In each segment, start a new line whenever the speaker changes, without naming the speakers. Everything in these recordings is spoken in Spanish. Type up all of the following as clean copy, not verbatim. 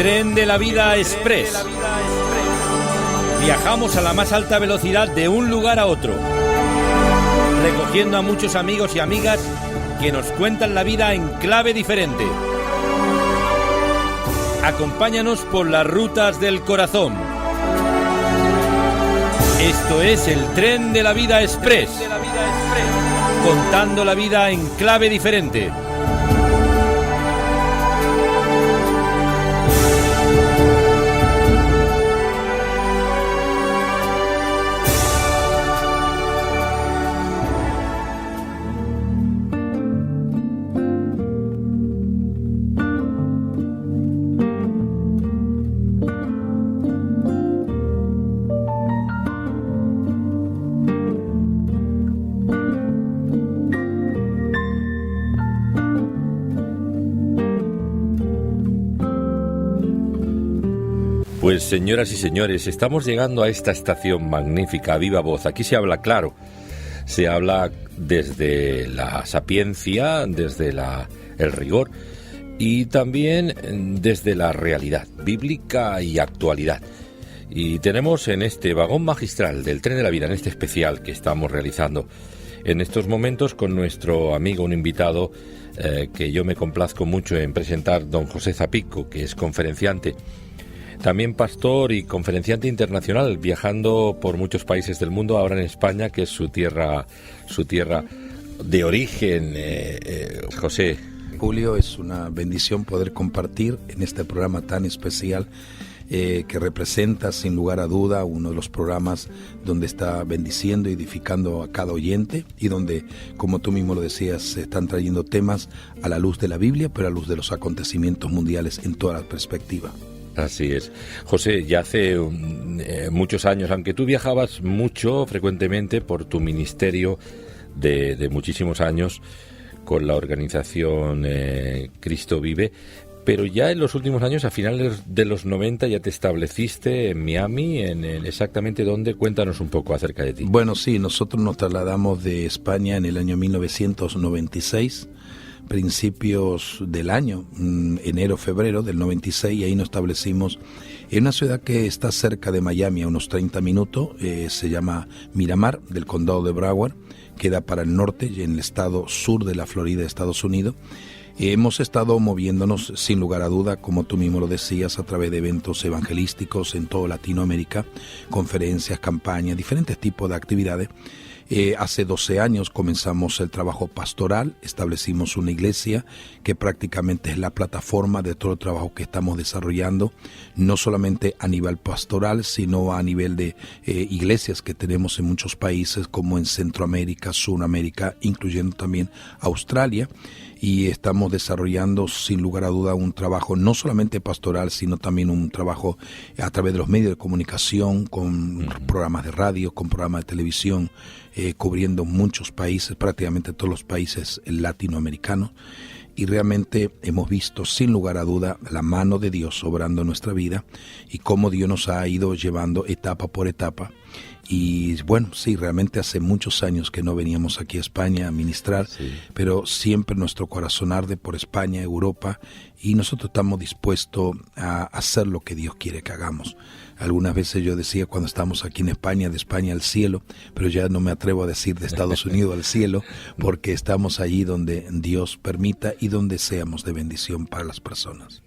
Tren de la Vida Express. Viajamos a la más alta velocidad de un lugar a otro, recogiendo a muchos amigos y amigas que nos cuentan la vida en clave diferente. Acompáñanos por las rutas del corazón. Esto es el Tren de la Vida Express, contando la vida en clave diferente. Pues señoras y señores, estamos llegando a esta estación magnífica, a viva voz. Aquí se habla claro, se habla desde la sapiencia, desde el rigor y también desde la realidad bíblica y actualidad. Y tenemos en este vagón magistral del Tren de la Vida, en este especial que estamos realizando en estos momentos con nuestro amigo, un invitado que yo me complazco mucho en presentar, don José Zapico, que es conferenciante, también pastor y conferenciante internacional, viajando por muchos países del mundo, ahora en España, que es su tierra de origen. José.
Julio, es una bendición poder compartir en este programa tan especial que representa sin lugar a duda uno de los programas donde está bendiciendo y edificando a cada oyente y donde, como tú mismo lo decías, se están trayendo temas a la luz de la Biblia, pero a la luz de los acontecimientos mundiales en toda la perspectiva.
Así es. José, ya hace muchos años, aunque tú viajabas mucho, frecuentemente, por tu ministerio de muchísimos años con la organización Cristo Vive, pero ya en los últimos años, a finales de los 90, ya te estableciste en Miami, exactamente dónde. Cuéntanos un poco acerca de ti.
Bueno, sí, nosotros nos trasladamos de España en el año 1996, principios del año, enero, febrero del 96, y ahí nos establecimos en una ciudad que está cerca de Miami, a unos 30 minutos, se llama Miramar, del condado de Broward, queda para el norte, en el estado sur de la Florida, Estados Unidos. Hemos estado moviéndonos, sin lugar a duda, como tú mismo lo decías, a través de eventos evangelísticos en toda Latinoamérica, conferencias, campañas, diferentes tipos de actividades. Hace 12 años comenzamos el trabajo pastoral, establecimos una iglesia que prácticamente es la plataforma de todo el trabajo que estamos desarrollando, no solamente a nivel pastoral, sino a nivel de iglesias que tenemos en muchos países como en Centroamérica, Sudamérica, incluyendo también Australia. Y estamos desarrollando sin lugar a duda un trabajo no solamente pastoral, sino también un trabajo a través de los medios de comunicación, con programas de radio, con programas de televisión, cubriendo muchos países, prácticamente todos los países latinoamericanos. Y realmente hemos visto sin lugar a duda la mano de Dios obrando en nuestra vida y cómo Dios nos ha ido llevando etapa por etapa. Y bueno, sí, realmente hace muchos años que no veníamos aquí a España a ministrar, sí, pero siempre nuestro corazón arde por España, Europa, y nosotros estamos dispuestos a hacer lo que Dios quiere que hagamos. Algunas veces yo decía cuando estamos aquí en España, de España al cielo, pero ya no me atrevo a decir de Estados Unidos al cielo, porque estamos allí donde Dios permita y donde seamos de bendición para las personas.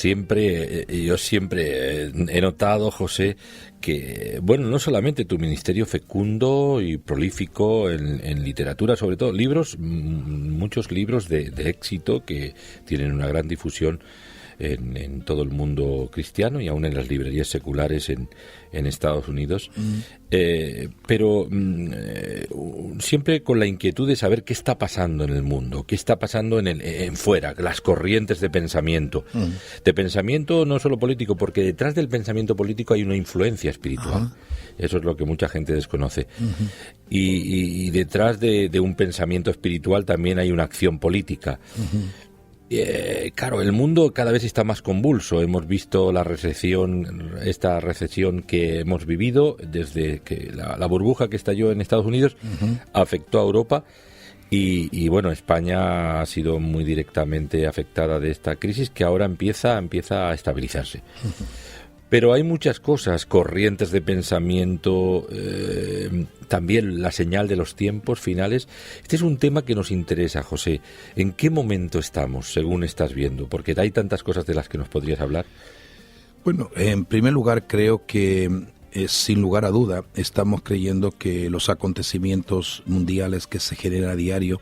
Yo siempre he notado, José, que, bueno, no solamente tu ministerio fecundo y prolífico en literatura, sobre todo libros, muchos libros de éxito que tienen una gran difusión en todo el mundo cristiano y aún en las librerías seculares en Estados Unidos, pero siempre con la inquietud de saber qué está pasando en el mundo, qué está pasando en fuera, las corrientes de pensamiento, no solo político, porque detrás del pensamiento político hay una influencia espiritual. Eso es lo que mucha gente desconoce. Y detrás de un pensamiento espiritual también hay una acción política. Claro, el mundo cada vez está más convulso. Hemos visto esta recesión que hemos vivido desde que la burbuja que estalló en Estados Unidos afectó a Europa Y bueno, España ha sido muy directamente afectada de esta crisis que ahora empieza a estabilizarse. Pero hay muchas cosas, corrientes de pensamiento, también la señal de los tiempos finales. Este es un tema que nos interesa, José. ¿En qué momento estamos, según estás viendo? Porque hay tantas cosas de las que nos podrías hablar.
Bueno, en primer lugar creo que sin lugar a duda estamos creyendo que los acontecimientos mundiales que se generan a diario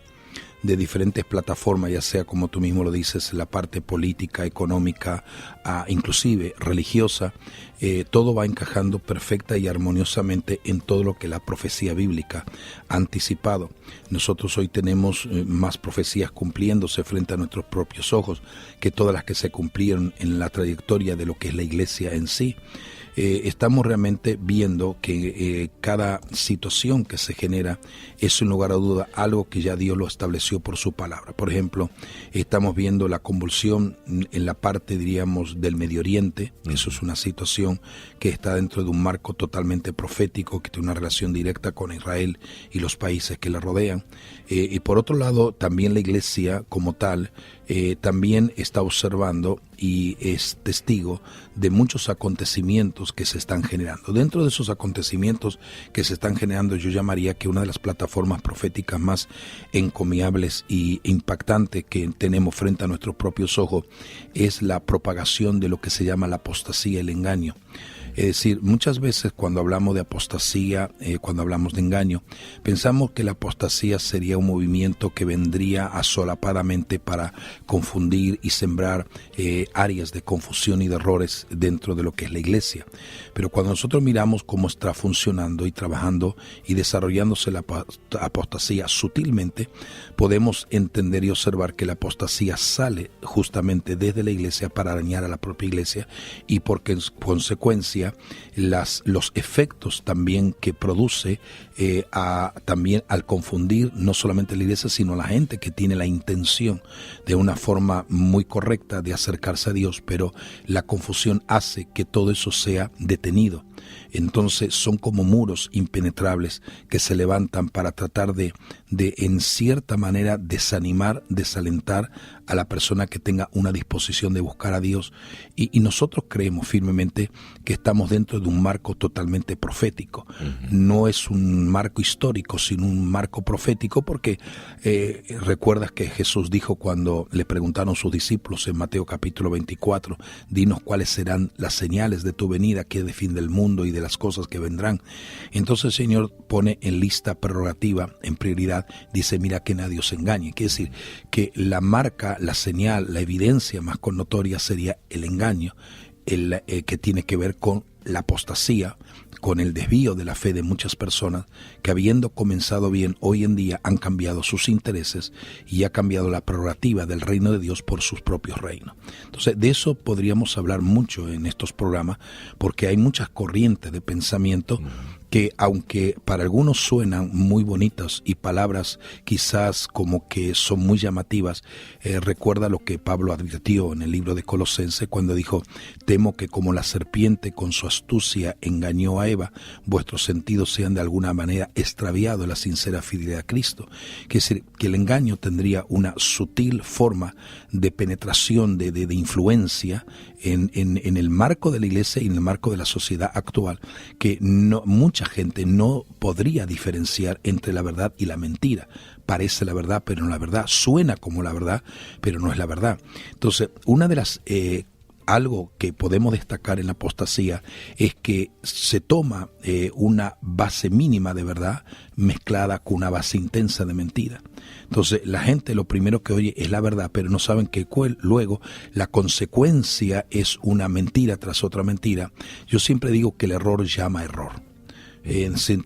de diferentes plataformas, ya sea como tú mismo lo dices, la parte política, económica, inclusive religiosa, todo va encajando perfecta y armoniosamente en todo lo que la profecía bíblica ha anticipado. Nosotros hoy tenemos más profecías cumpliéndose frente a nuestros propios ojos que todas las que se cumplieron en la trayectoria de lo que es la iglesia en sí. Estamos realmente viendo que cada situación que se genera es sin lugar a duda algo que ya Dios lo estableció por su palabra. Por ejemplo, estamos viendo la convulsión en la parte, diríamos, del Medio Oriente. Eso es una situación que está dentro de un marco totalmente profético, que tiene una relación directa con Israel y los países que la rodean. Y por otro lado, también la iglesia como tal también está observando y es testigo de muchos acontecimientos que se están generando. Dentro de esos acontecimientos que se están generando, yo llamaría que una de las plataformas proféticas más encomiables y impactantes que tenemos frente a nuestros propios ojos es la propagación de lo que se llama la apostasía, el engaño. Es decir, muchas veces cuando hablamos de apostasía, cuando hablamos de engaño, pensamos que la apostasía sería un movimiento que vendría asolapadamente para confundir y sembrar áreas de confusión y de errores dentro de lo que es la iglesia. Pero cuando nosotros miramos cómo está funcionando y trabajando y desarrollándose la apostasía sutilmente, podemos entender y observar que la apostasía sale justamente desde la iglesia para dañar a la propia iglesia y por consecuencia los efectos también que produce también al confundir no solamente la iglesia sino la gente que tiene la intención de una forma muy correcta de acercarse a Dios, pero la confusión hace que todo eso sea detenido. Entonces son como muros impenetrables que se levantan para tratar de en cierta manera desanimar, desalentar a la persona que tenga una disposición de buscar a Dios. Y nosotros creemos firmemente que estamos dentro de un marco totalmente profético. No es un marco histórico, sino un marco profético, porque recuerdas que Jesús dijo cuando le preguntaron sus discípulos en Mateo capítulo 24, dinos cuáles serán las señales de tu venida, que es de fin del mundo y de las cosas que vendrán. Entonces el Señor pone en lista prerrogativa, en prioridad, dice, mira que nadie os engañe. Quiere decir que la marca, la señal, la evidencia más connotoria sería el engaño, que tiene que ver con la apostasía, con el desvío de la fe de muchas personas que, habiendo comenzado bien, hoy en día han cambiado sus intereses y ha cambiado la prerrogativa del reino de Dios por sus propios reinos. Entonces, de eso podríamos hablar mucho en estos programas, porque hay muchas corrientes de pensamiento que, aunque para algunos suenan muy bonitas y palabras quizás como que son muy llamativas, recuerda lo que Pablo advirtió en el libro de Colosenses cuando dijo, temo que como la serpiente con su astucia engañó a Eva, vuestros sentidos sean de alguna manera extraviados de la sincera fidelidad a Cristo. Que es decir, que el engaño tendría una sutil forma de penetración, de influencia en el marco de la iglesia y en el marco de la sociedad actual, que mucha gente no podría diferenciar entre la verdad y la mentira. Parece la verdad, pero no la verdad. Suena como la verdad, pero no es la verdad. Entonces, una de las algo que podemos destacar en la apostasía es que se toma una base mínima de verdad mezclada con una base intensa de mentira. Entonces la gente lo primero que oye es la verdad, pero no saben que luego la consecuencia es una mentira tras otra mentira. Yo siempre digo que el error llama error.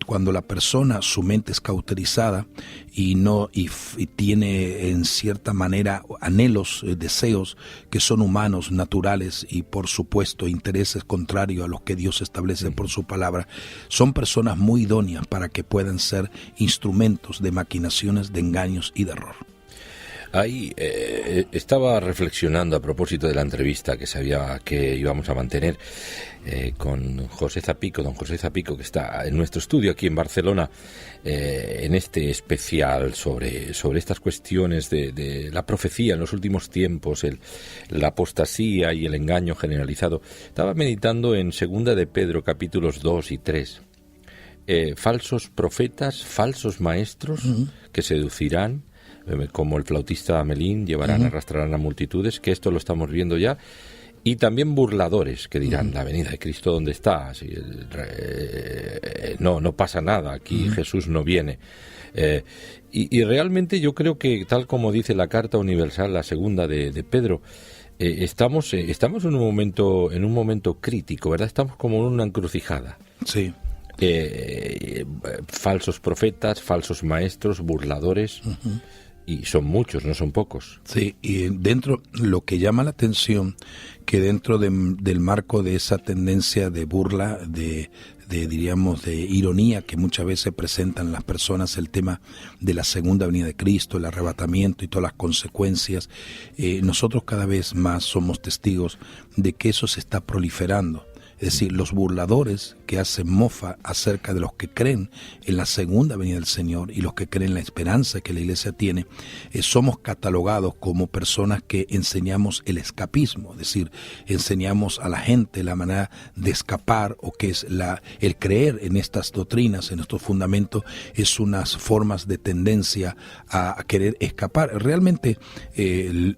Cuando la persona, su mente es cauterizada y tiene en cierta manera anhelos, deseos que son humanos, naturales y por supuesto intereses contrarios a los que Dios establece por su palabra, son personas muy idóneas para que puedan ser instrumentos de maquinaciones, de engaños y de error.
Ahí estaba reflexionando a propósito de la entrevista que íbamos a mantener con don José Zapico, que está en nuestro estudio aquí en Barcelona, en este especial sobre estas cuestiones de la profecía en los últimos tiempos, la apostasía y el engaño generalizado. Estaba meditando en 2 de Pedro, capítulos 2 y 3. Falsos profetas, falsos maestros que seducirán, como el flautista Amelín, arrastrarán a multitudes, que esto lo estamos viendo ya, y también burladores que dirán, la venida de Cristo, ¿dónde está? Si no pasa nada, aquí Jesús no viene. Y realmente yo creo que, tal como dice la Carta Universal, la 2 de Pedro, estamos en un momento crítico, ¿verdad? Estamos como en una encrucijada.
Sí.
Falsos profetas, falsos maestros, burladores, y son muchos, no son pocos.
Sí, y dentro, lo que llama la atención, que dentro del marco de esa tendencia de burla, diríamos, de ironía que muchas veces presentan las personas, el tema de la segunda venida de Cristo, el arrebatamiento y todas las consecuencias, nosotros cada vez más somos testigos de que eso se está proliferando. Es decir, los burladores que hacen mofa acerca de los que creen en la segunda venida del Señor y los que creen en la esperanza que la Iglesia tiene, somos catalogados como personas que enseñamos el escapismo, es decir, enseñamos a la gente la manera de escapar, o que es el creer en estas doctrinas, en estos fundamentos, es unas formas de tendencia a querer escapar. Realmente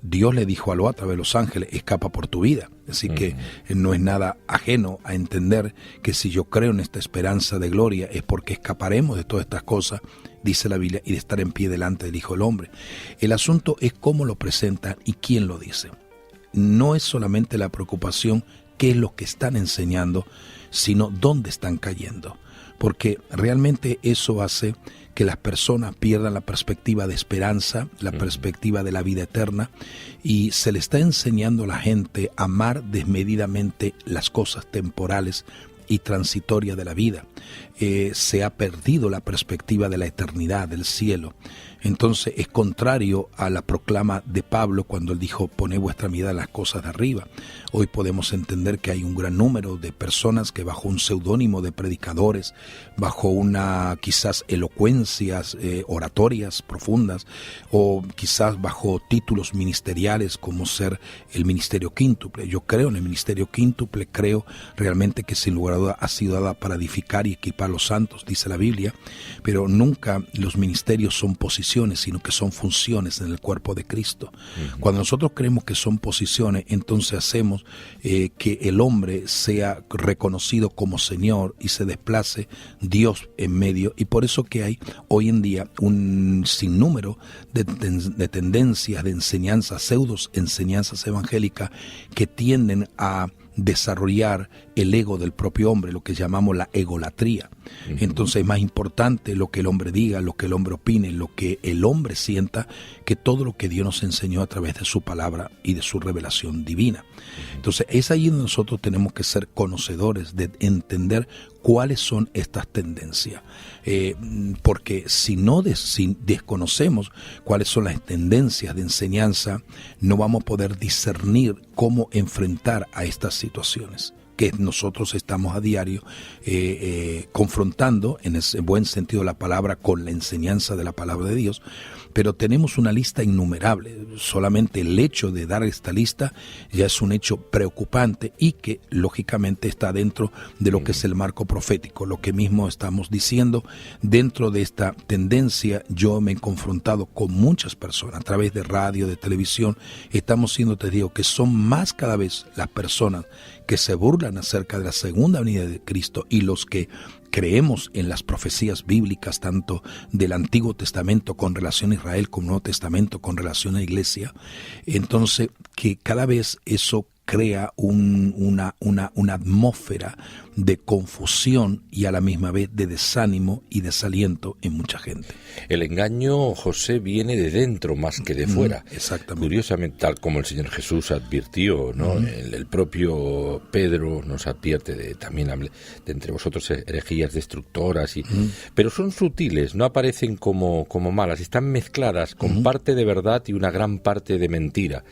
Dios le dijo a Lot a través de los ángeles, escapa por tu vida. Así que no es nada ajeno a entender que si yo creo en esta esperanza de gloria es porque escaparemos de todas estas cosas, dice la Biblia, y de estar en pie delante del Hijo del Hombre. El asunto es cómo lo presentan y quién lo dice. No es solamente la preocupación qué es lo que están enseñando, sino dónde están cayendo. Porque realmente eso hace que las personas pierdan la perspectiva de esperanza, la perspectiva de la vida eterna, y se le está enseñando a la gente a amar desmedidamente las cosas temporales y transitorias de la vida. Se ha perdido la perspectiva de la eternidad, del cielo. Entonces es contrario a la proclama de Pablo cuando él dijo, poned vuestra mirada en las cosas de arriba. Hoy podemos entender que hay un gran número de personas que bajo un seudónimo de predicadores, bajo una quizás elocuencias oratorias profundas, o quizás bajo títulos ministeriales como ser el ministerio quíntuple. Yo creo en el ministerio quíntuple, creo realmente que sin lugar a duda ha sido dada para edificar y equipar a los santos, dice la Biblia, pero nunca los ministerios son posiciones, sino que son funciones en el cuerpo de Cristo. Cuando nosotros creemos que son posiciones, entonces hacemos que el hombre sea reconocido como Señor y se desplace Dios en medio, y por eso que hay hoy en día un sinnúmero de tendencias, de enseñanzas, pseudos enseñanzas evangélicas que tienden a desarrollar el ego del propio hombre, lo que llamamos la egolatría. Entonces es más importante lo que el hombre diga, lo que el hombre opine, lo que el hombre sienta, que todo lo que Dios nos enseñó a través de su palabra y de su revelación divina. Entonces es ahí donde nosotros tenemos que ser conocedores, de entender cuáles son estas tendencias, porque si desconocemos cuáles son las tendencias de enseñanza, no vamos a poder discernir cómo enfrentar a estas situaciones que nosotros estamos a diario confrontando, en ese buen sentido de la palabra, con la enseñanza de la palabra de Dios. Pero tenemos una lista innumerable. Solamente el hecho de dar esta lista ya es un hecho preocupante, y que lógicamente está dentro de lo que es el marco profético. Lo que mismo estamos diciendo, dentro de esta tendencia yo me he confrontado con muchas personas a través de radio, de televisión. Estamos siendo testigos que son más cada vez las personas que se burlan acerca de la segunda venida de Cristo, y los que creemos en las profecías bíblicas, tanto del Antiguo Testamento con relación a Israel como Nuevo Testamento con relación a la Iglesia. Entonces, que cada vez eso crea una atmósfera de confusión y a la misma vez de desánimo y desaliento en mucha gente.
El engaño, José, viene de dentro más que de fuera.
Exactamente.
Curiosamente, tal como el Señor Jesús advirtió, ¿no? El propio Pedro nos advierte también de entre vosotros herejías destructoras, pero son sutiles, no aparecen como malas, están mezcladas con parte de verdad y una gran parte de mentira.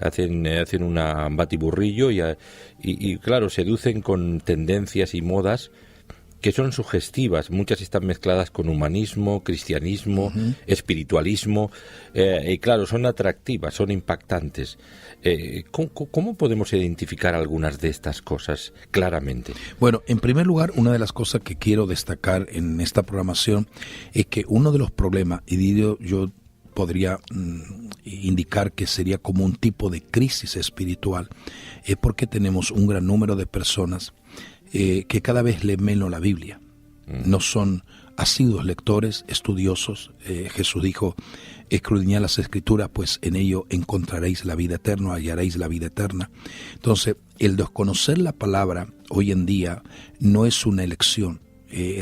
Hacen un batiburrillo y claro, seducen con tendencias y modas que son sugestivas. Muchas están mezcladas con humanismo, cristianismo, espiritualismo, y claro, son atractivas, son impactantes. ¿Cómo podemos identificar algunas de estas cosas claramente?
Bueno, en primer lugar, una de las cosas que quiero destacar en esta programación es que uno de los problemas, y yo podría indicar que sería como un tipo de crisis espiritual, es porque tenemos un gran número de personas que cada vez leen menos la Biblia. No son asiduos lectores, estudiosos. Jesús dijo, escudriñad las Escrituras, pues en ello encontraréis la vida eterna, hallaréis la vida eterna. Entonces, el desconocer la palabra hoy en día no es una elección.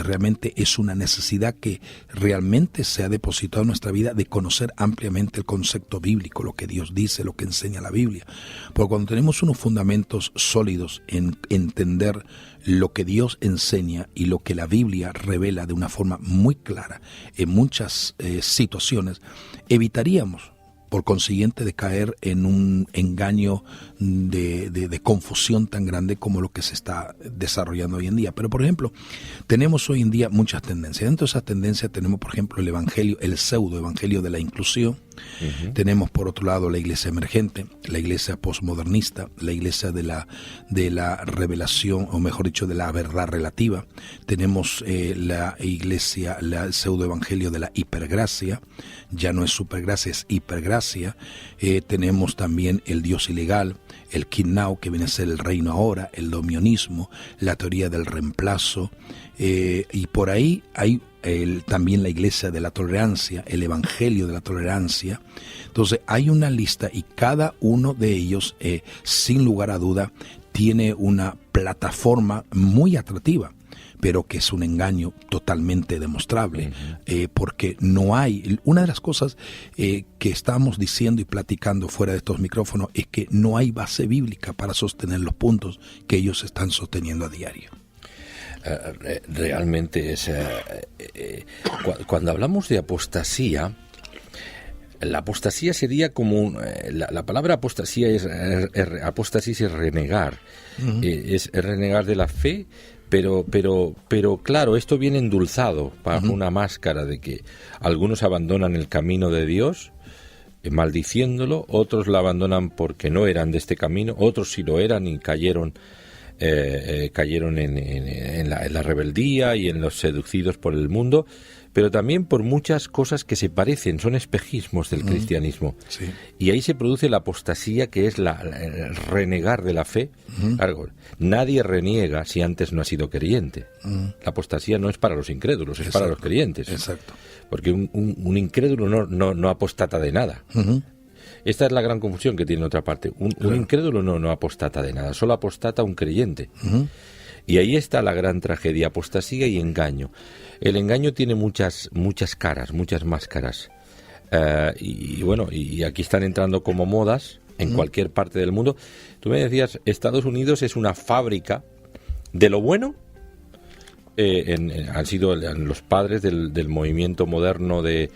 Realmente es una necesidad que realmente se ha depositado en nuestra vida de conocer ampliamente el concepto bíblico, lo que Dios dice, lo que enseña la Biblia. Porque cuando tenemos unos fundamentos sólidos en entender lo que Dios enseña y lo que la Biblia revela de una forma muy clara en muchas situaciones, evitaríamos por consiguiente de caer en un engaño de confusión tan grande como lo que se está desarrollando hoy en día. Pero, por ejemplo, tenemos hoy en día muchas tendencias. Dentro de esas tendencias tenemos, por ejemplo, el evangelio, el pseudo-evangelio de la inclusión. Tenemos, por otro lado, la iglesia emergente, la iglesia postmodernista, la iglesia de la revelación, o mejor dicho, de la verdad relativa. Tenemos la iglesia, el pseudo-evangelio de la hipergracia. Ya no es supergracia, es hipergracia. Tenemos también el Dios ilegal, el Now, que viene a ser el reino ahora, el domionismo, la teoría del reemplazo, y por ahí hay también la iglesia de la tolerancia, el evangelio de la tolerancia. Entonces hay una lista y cada uno de ellos, sin lugar a duda, tiene una plataforma muy atractiva, pero que es un engaño totalmente demostrable, porque no hay, una de las cosas que estamos diciendo y platicando fuera de estos micrófonos es que no hay base bíblica para sostener los puntos que ellos están sosteniendo a diario.
Realmente es cuando hablamos de apostasía, la apostasía sería como la palabra apostasía apostasis es renegar, es renegar de la fe. Pero claro, esto viene endulzado bajo una máscara de que algunos abandonan el camino de Dios, maldiciéndolo, otros la abandonan porque no eran de este camino, otros sí lo eran y cayeron en la rebeldía y en los seducidos por el mundo, pero también por muchas cosas que se parecen, son espejismos del cristianismo. Sí. Y ahí se produce la apostasía, que es el renegar de la fe. Claro, nadie reniega si antes no ha sido creyente. La apostasía no es para los incrédulos, es para los creyentes.
Exacto.
Porque un incrédulo no apostata de nada. Esta es la gran confusión que tiene en otra parte. Un incrédulo no apostata de nada, solo apostata un creyente. Y ahí está la gran tragedia, apostasía y engaño. El engaño tiene muchas caras, muchas máscaras. Y aquí están entrando como modas en cualquier parte del mundo. Tú me decías, Estados Unidos es una fábrica de lo bueno. Han sido los padres del movimiento moderno de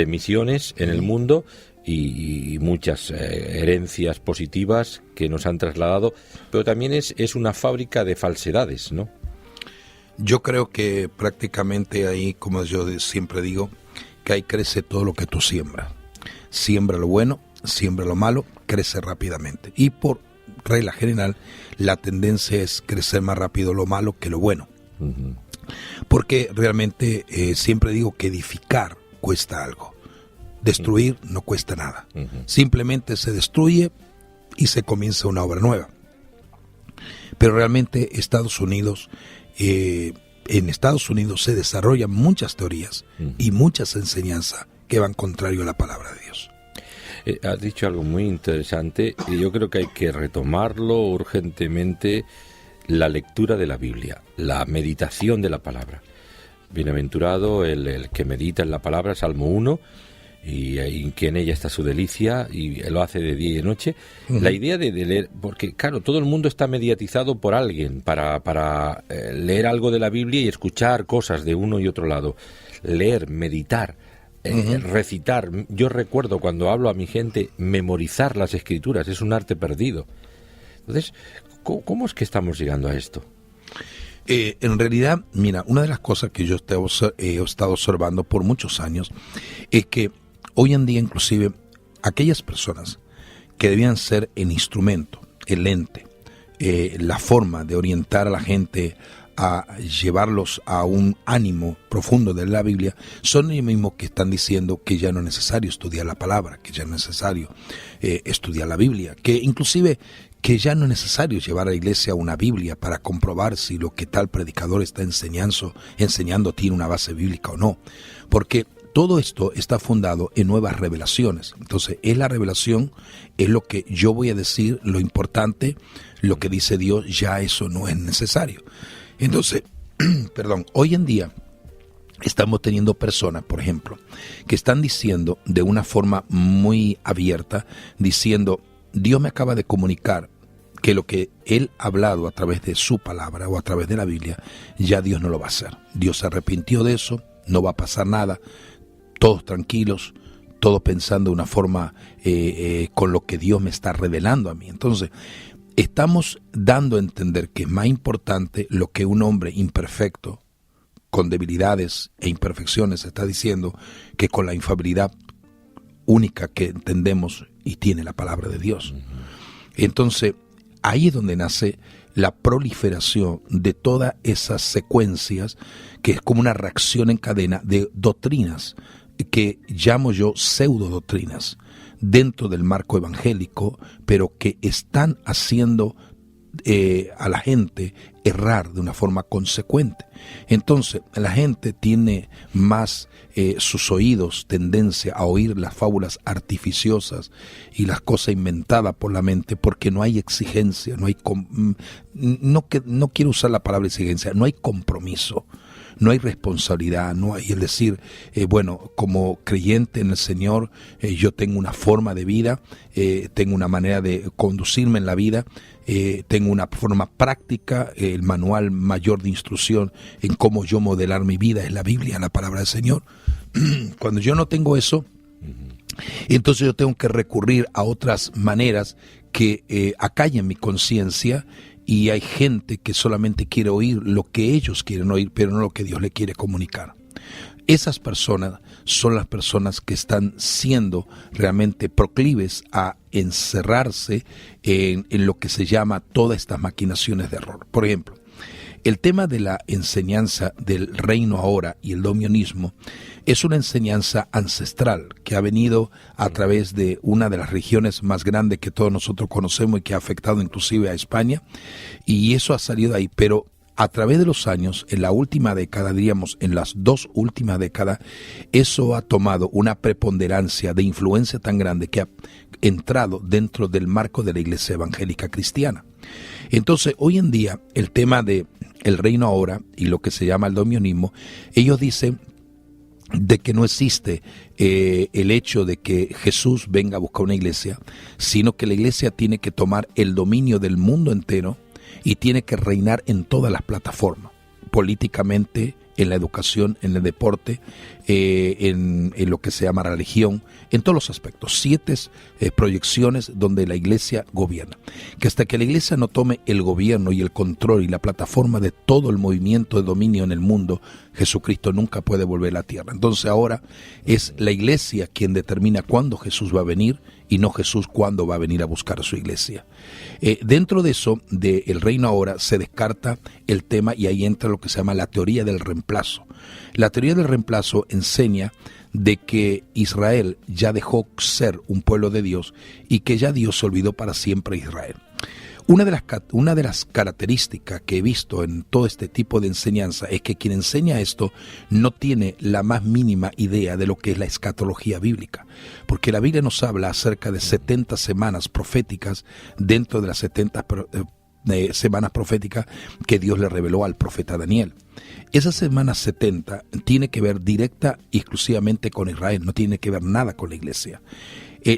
misiones en el mundo y muchas herencias positivas que nos han trasladado, pero también es una fábrica de falsedades, ¿no?
Yo creo que prácticamente ahí, como yo siempre digo, que ahí crece todo lo que tú siembras. Siembra lo bueno, siembra lo malo, crece rápidamente. Y por regla general, la tendencia es crecer más rápido lo malo que lo bueno. Porque realmente siempre digo que edificar cuesta algo. Destruir no cuesta nada. Simplemente se destruye y se comienza una obra nueva. Pero realmente Estados Unidos, en Estados Unidos se desarrollan muchas teorías y muchas enseñanzas que van contrario a la palabra de Dios.
Has dicho algo muy interesante y yo creo que hay que retomarlo urgentemente, la lectura de la Biblia, la meditación de la palabra. Bienaventurado el que medita en la palabra, Salmo 1, y que en ella está su delicia, y lo hace de día y de noche. La idea de leer, porque claro, todo el mundo está mediatizado por alguien para leer algo de la Biblia y escuchar cosas de uno y otro lado. Leer, meditar, recitar. Yo recuerdo cuando hablo a mi gente, memorizar las escrituras, es un arte perdido. Entonces, ¿cómo es que estamos llegando a esto?
En realidad, mira, una de las cosas que yo he estado observando por muchos años es que hoy en día, inclusive, aquellas personas que debían ser el instrumento, el ente, la forma de orientar a la gente a llevarlos a un ánimo profundo de la Biblia, son ellos mismos que están diciendo que ya no es necesario estudiar la palabra, que ya no es necesario estudiar la Biblia, que inclusive que ya no es necesario llevar a la iglesia una Biblia para comprobar si lo que tal predicador está enseñando tiene una base bíblica o no, porque todo esto está fundado en nuevas revelaciones. Entonces, es la revelación, es lo que yo voy a decir, lo importante, lo que dice Dios, ya eso no es necesario. Entonces, hoy en día estamos teniendo personas, por ejemplo, que están diciendo de una forma muy abierta, diciendo, Dios me acaba de comunicar que lo que Él ha hablado a través de su palabra o a través de la Biblia, ya Dios no lo va a hacer. Dios se arrepintió de eso, no va a pasar nada, todos tranquilos, todos pensando de una forma con lo que Dios me está revelando a mí. Entonces, estamos dando a entender que es más importante lo que un hombre imperfecto, con debilidades e imperfecciones, está diciendo, que con la infalibilidad única que entendemos y tiene la palabra de Dios. Entonces, ahí es donde nace la proliferación de todas esas secuencias, que es como una reacción en cadena de doctrinas, que llamo yo pseudo doctrinas, dentro del marco evangélico, pero que están haciendo a la gente errar de una forma consecuente. Entonces, la gente tiene más sus oídos tendencia a oír las fábulas artificiosas y las cosas inventadas por la mente, porque no hay exigencia, no quiero usar la palabra exigencia, no hay compromiso, no hay responsabilidad, no hay, es decir, como creyente en el Señor, yo tengo una forma de vida, tengo una manera de conducirme en la vida, tengo una forma práctica, el manual mayor de instrucción en cómo yo modelar mi vida es la Biblia, la palabra del Señor. Cuando yo no tengo eso, entonces yo tengo que recurrir a otras maneras que acallen mi conciencia, y hay gente que solamente quiere oír lo que ellos quieren oír, pero no lo que Dios le quiere comunicar. Esas personas son las personas que están siendo realmente proclives a encerrarse en lo que se llama todas estas maquinaciones de error. Por ejemplo, el tema de la enseñanza del reino ahora y el dominionismo es una enseñanza ancestral que ha venido a través de una de las regiones más grandes que todos nosotros conocemos y que ha afectado inclusive a España, y eso ha salido ahí, pero a través de los años, en la última década, diríamos en las 2 últimas décadas, eso ha tomado una preponderancia de influencia tan grande que ha entrado dentro del marco de la iglesia evangélica cristiana. Entonces, hoy en día, el tema de el reino ahora y lo que se llama el dominionismo, ellos dicen de que no existe el hecho de que Jesús venga a buscar una iglesia, sino que la iglesia tiene que tomar el dominio del mundo entero y tiene que reinar en todas las plataformas, políticamente, en la educación, en el deporte, en lo que se llama religión, en todos los aspectos. 7 proyecciones donde la iglesia gobierna. Que hasta que la iglesia no tome el gobierno y el control y la plataforma de todo el movimiento de dominio en el mundo, Jesucristo nunca puede volver a la tierra. Entonces ahora es la iglesia quien determina cuándo Jesús va a venir y no Jesús cuándo va a venir a buscar a su iglesia. Dentro de eso, del reino ahora, se descarta el tema y ahí entra lo que se llama la teoría del reemplazo. La teoría del reemplazo enseña de que Israel ya dejó ser un pueblo de Dios y que ya Dios se olvidó para siempre de Israel. Una de las características que he visto en todo este tipo de enseñanza es que quien enseña esto no tiene la más mínima idea de lo que es la escatología bíblica, porque la Biblia nos habla acerca de 70 semanas proféticas dentro de las 70 semanas proféticas que Dios le reveló al profeta Daniel. Esa semana 70 tiene que ver directa y exclusivamente con Israel, no tiene que ver nada con la iglesia.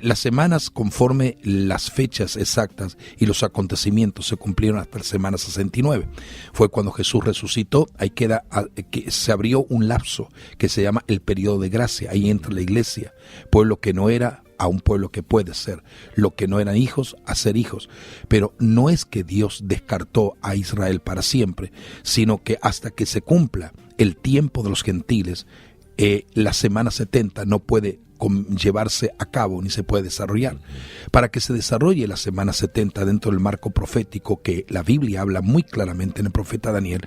Las semanas conforme las fechas exactas y los acontecimientos se cumplieron hasta la semana 69. Fue cuando Jesús resucitó, ahí queda, que se abrió un lapso que se llama el periodo de gracia, ahí entra la iglesia, pueblo que no era a un pueblo que puede ser, lo que no eran hijos a ser hijos. Pero no es que Dios descartó a Israel para siempre, sino que hasta que se cumpla el tiempo de los gentiles, la semana 70 no puede llevarse a cabo ni se puede desarrollar. Para que se desarrolle la semana 70 dentro del marco profético que la Biblia habla muy claramente en el profeta Daniel,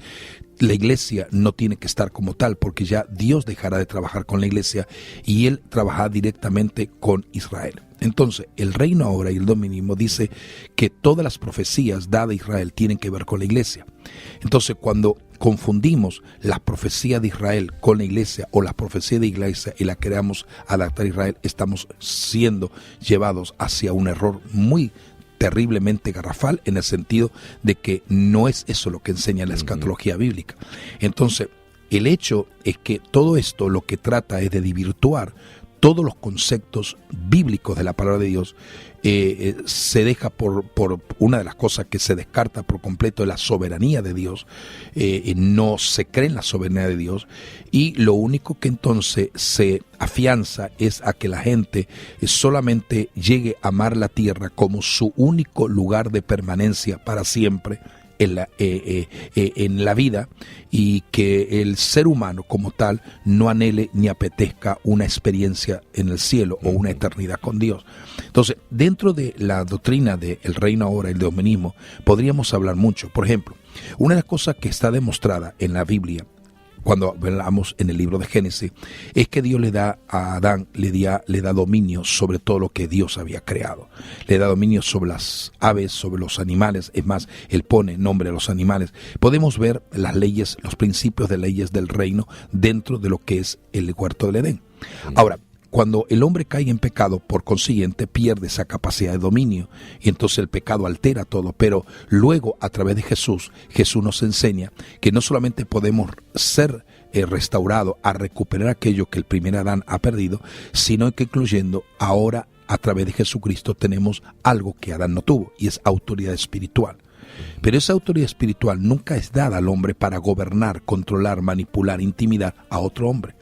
la iglesia no tiene que estar como tal, porque ya Dios dejará de trabajar con la iglesia y Él trabajará directamente con Israel. Entonces, el reino ahora y el dominismo dice que todas las profecías dadas a Israel tienen que ver con la iglesia. Entonces, cuando confundimos las profecías de Israel con la iglesia o las profecías de iglesia y la queremos adaptar a Israel, estamos siendo llevados hacia un error muy terriblemente garrafal, en el sentido de que no es eso lo que enseña la escatología bíblica. Entonces, el hecho es que todo esto lo que trata es de desvirtuar todos los conceptos bíblicos de la palabra de Dios. Se deja por una de las cosas que se descarta por completo es la soberanía de Dios. No se cree en la soberanía de Dios, y lo único que entonces se afianza es a que la gente solamente llegue a amar la tierra como su único lugar de permanencia para siempre en la vida, y que el ser humano como tal no anhele ni apetezca una experiencia en el cielo o una eternidad con Dios. Entonces, dentro de la doctrina del reino ahora y el dominismo, podríamos hablar mucho. Por ejemplo, una de las cosas que está demostrada en la Biblia, cuando hablamos en el libro de Génesis, es que Dios le da a Adán, le da dominio sobre todo lo que Dios había creado. Le da dominio sobre las aves, sobre los animales. Es más, Él pone nombre a los animales. Podemos ver las leyes, los principios de leyes del reino dentro de lo que es el huerto del Edén. Ahora, cuando el hombre cae en pecado, por consiguiente pierde esa capacidad de dominio, y entonces el pecado altera todo. Pero luego, a través de Jesús nos enseña que no solamente podemos ser restaurados a recuperar aquello que el primer Adán ha perdido, sino que incluyendo ahora a través de Jesucristo tenemos algo que Adán no tuvo, y es autoridad espiritual. Pero esa autoridad espiritual nunca es dada al hombre para gobernar, controlar, manipular, intimidar a otro hombre.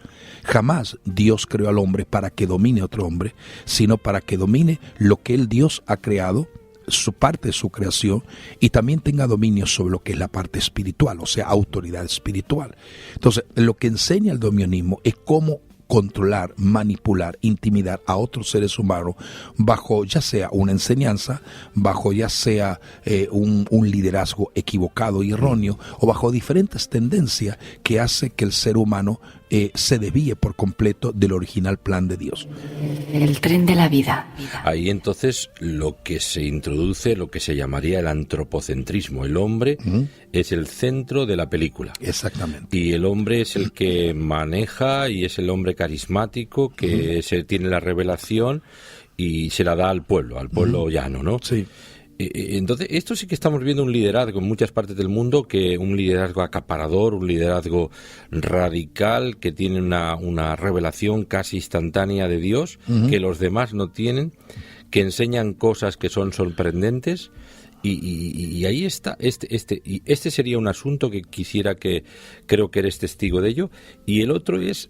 Jamás Dios creó al hombre para que domine a otro hombre, sino para que domine lo que el Dios ha creado, su parte de su creación, y también tenga dominio sobre lo que es la parte espiritual, o sea, autoridad espiritual. Entonces, lo que enseña el dominismo es cómo controlar, manipular, intimidar a otros seres humanos bajo ya sea una enseñanza, bajo ya sea un liderazgo equivocado y erróneo, o bajo diferentes tendencias que hace que el ser humano se desvíe por completo del original plan de Dios.
El tren de la vida.
Ahí entonces lo que se introduce, lo que se llamaría el antropocentrismo. El hombre es el centro de la película.
Exactamente.
Y el hombre es el que maneja, y es el hombre carismático que se tiene la revelación y se la da al pueblo llano, ¿no?
Sí.
Entonces, esto sí que estamos viendo un liderazgo en muchas partes del mundo, que un liderazgo acaparador, un liderazgo radical, que tiene una revelación casi instantánea de Dios, que los demás no tienen, que enseñan cosas que son sorprendentes. Y ahí está, este sería un asunto que creo que eres testigo de ello. Y el otro es,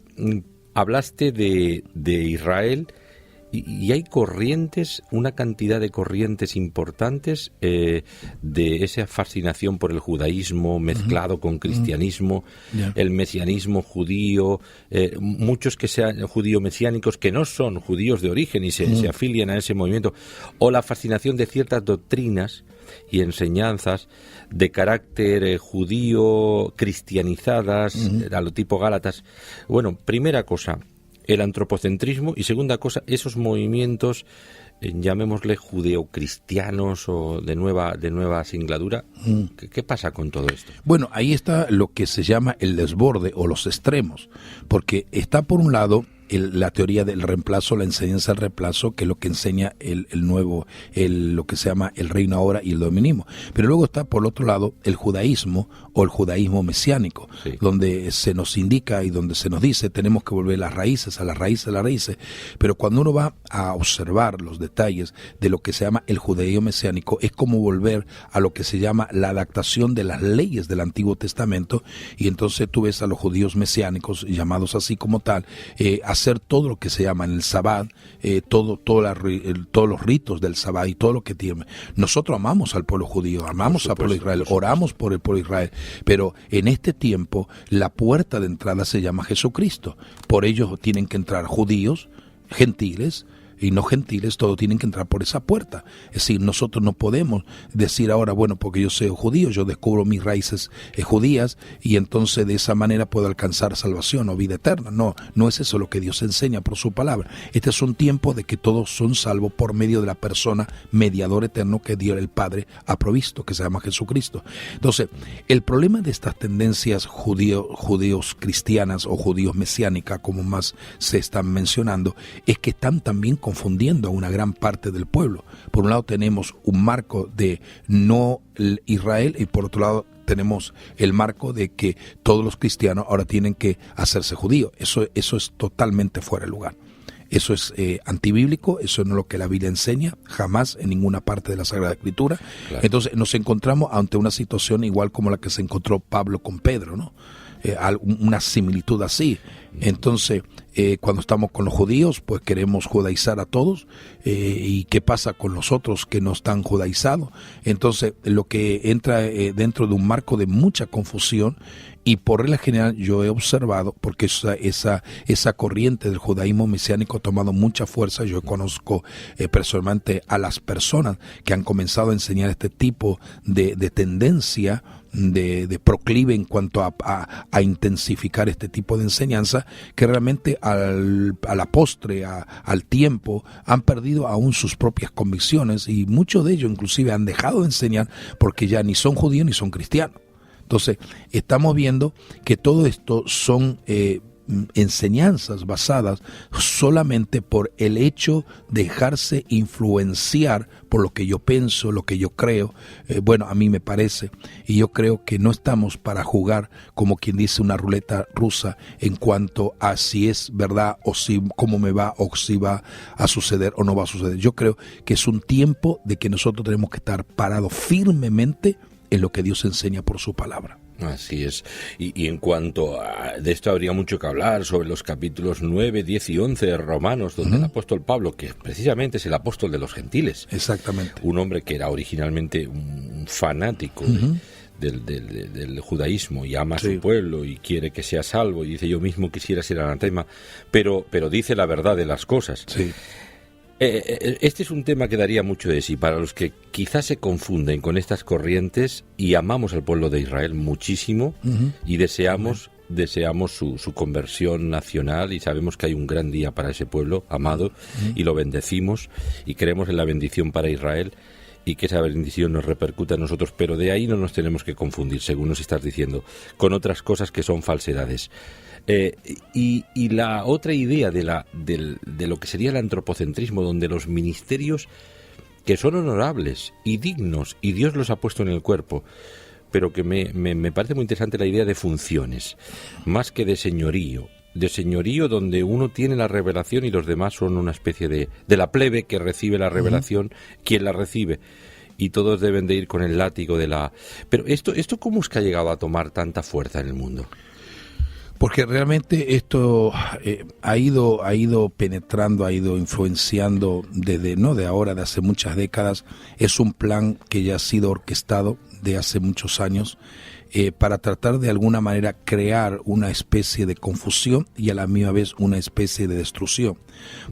hablaste de Israel, y hay corrientes, una cantidad de corrientes importantes de esa fascinación por el judaísmo mezclado con cristianismo, el mesianismo judío, muchos que sean judío-mesiánicos que no son judíos de origen y se afilian a ese movimiento, o la fascinación de ciertas doctrinas y enseñanzas de carácter judío cristianizadas, a lo tipo Gálatas. Bueno, primera cosa, el antropocentrismo, y segunda cosa, esos movimientos llamémosle judeocristianos o de nueva singladura. ¿Qué pasa con todo esto?
Bueno, ahí está lo que se llama el desborde o los extremos, porque está por un lado la teoría del reemplazo, la enseñanza del reemplazo, que es lo que enseña lo que se llama el reino ahora y el dominismo. Pero luego está por el otro lado el judaísmo o el judaísmo mesiánico, sí, donde se nos indica y donde se nos dice tenemos que volver a las raíces, pero cuando uno va a observar los detalles de lo que se llama el judaísmo mesiánico, es como volver a lo que se llama la adaptación de las leyes del Antiguo Testamento, y entonces tú ves a los judíos mesiánicos, llamados así como tal, hacer todo lo que se llama en el Sabbat, todos los ritos del Sabbat y todo lo que tiene. Nosotros amamos al pueblo judío, amamos al pueblo de Israel, oramos por el pueblo de Israel, pero en este tiempo la puerta de entrada se llama Jesucristo. Por ello tienen que entrar judíos, gentiles y no gentiles, todos tienen que entrar por esa puerta. Es decir, nosotros no podemos decir ahora, bueno, porque yo soy judío, yo descubro mis raíces judías y entonces de esa manera puedo alcanzar salvación o vida eterna. No es eso lo que Dios enseña por su palabra. Este es un tiempo de que todos son salvos por medio de la persona mediador eterno que Dios el Padre ha provisto, que se llama Jesucristo. Entonces, el problema de estas tendencias judíos cristianas o judíos mesiánicas, como más se están mencionando, es que están también confundiendo a una gran parte del pueblo. Por un lado tenemos un marco de no Israel y por otro lado tenemos el marco de que todos los cristianos ahora tienen que hacerse judíos. Eso es totalmente fuera de lugar. Eso es antibíblico, eso no es lo que la Biblia enseña, jamás en ninguna parte de la Sagrada Escritura. Claro. Entonces nos encontramos ante una situación igual como la que se encontró Pablo con Pedro, ¿no? Una similitud así. Entonces, cuando estamos con los judíos, pues queremos judaizar a todos, y qué pasa con los otros que no están judaizados. Entonces, lo que entra dentro de un marco de mucha confusión, y por regla general yo he observado, porque esa corriente del judaísmo mesiánico ha tomado mucha fuerza. Yo conozco personalmente a las personas que han comenzado a enseñar este tipo de tendencia, de proclive en cuanto a intensificar este tipo de enseñanza, que realmente a la postre, al tiempo, han perdido aún sus propias convicciones, y muchos de ellos inclusive han dejado de enseñar porque ya ni son judíos ni son cristianos. Entonces, estamos viendo que todo esto son enseñanzas basadas solamente por el hecho de dejarse influenciar por lo que yo pienso, lo que yo creo. Bueno, a mí me parece, y yo creo que no estamos para jugar, como quien dice, una ruleta rusa en cuanto a si es verdad o si cómo me va, o si va a suceder o no va a suceder. Yo creo que es un tiempo de que nosotros tenemos que estar parados firmemente en lo que Dios enseña por su palabra.
Así es. Y en cuanto de esto habría mucho que hablar, sobre los capítulos 9, 10 y 11 de Romanos, donde el apóstol Pablo, que precisamente es el apóstol de los gentiles,
exactamente,
un hombre que era originalmente un fanático del judaísmo y ama a su pueblo y quiere que sea salvo, y dice: yo mismo quisiera ser anatema, pero dice la verdad de las cosas.
Sí.
Este es un tema que daría mucho de sí para los que quizás se confunden con estas corrientes, y amamos al pueblo de Israel muchísimo y deseamos su conversión nacional, y sabemos que hay un gran día para ese pueblo amado y lo bendecimos y creemos en la bendición para Israel y que esa bendición nos repercuta a nosotros, pero de ahí no nos tenemos que confundir, según nos estás diciendo, con otras cosas que son falsedades. Y la otra idea de lo que sería el antropocentrismo, donde los ministerios, que son honorables y dignos, y Dios los ha puesto en el cuerpo, pero que me parece muy interesante la idea de funciones, más que de señorío donde uno tiene la revelación y los demás son una especie de la plebe que recibe la revelación, quien la recibe, y todos deben de ir con el látigo de la... Pero esto ¿cómo es que ha llegado a tomar tanta fuerza en el mundo?
Porque realmente esto ha ido penetrando, ha ido influenciando desde, no de ahora, de hace muchas décadas. Es un plan que ya ha sido orquestado de hace muchos años para tratar de alguna manera crear una especie de confusión y a la misma vez una especie de destrucción.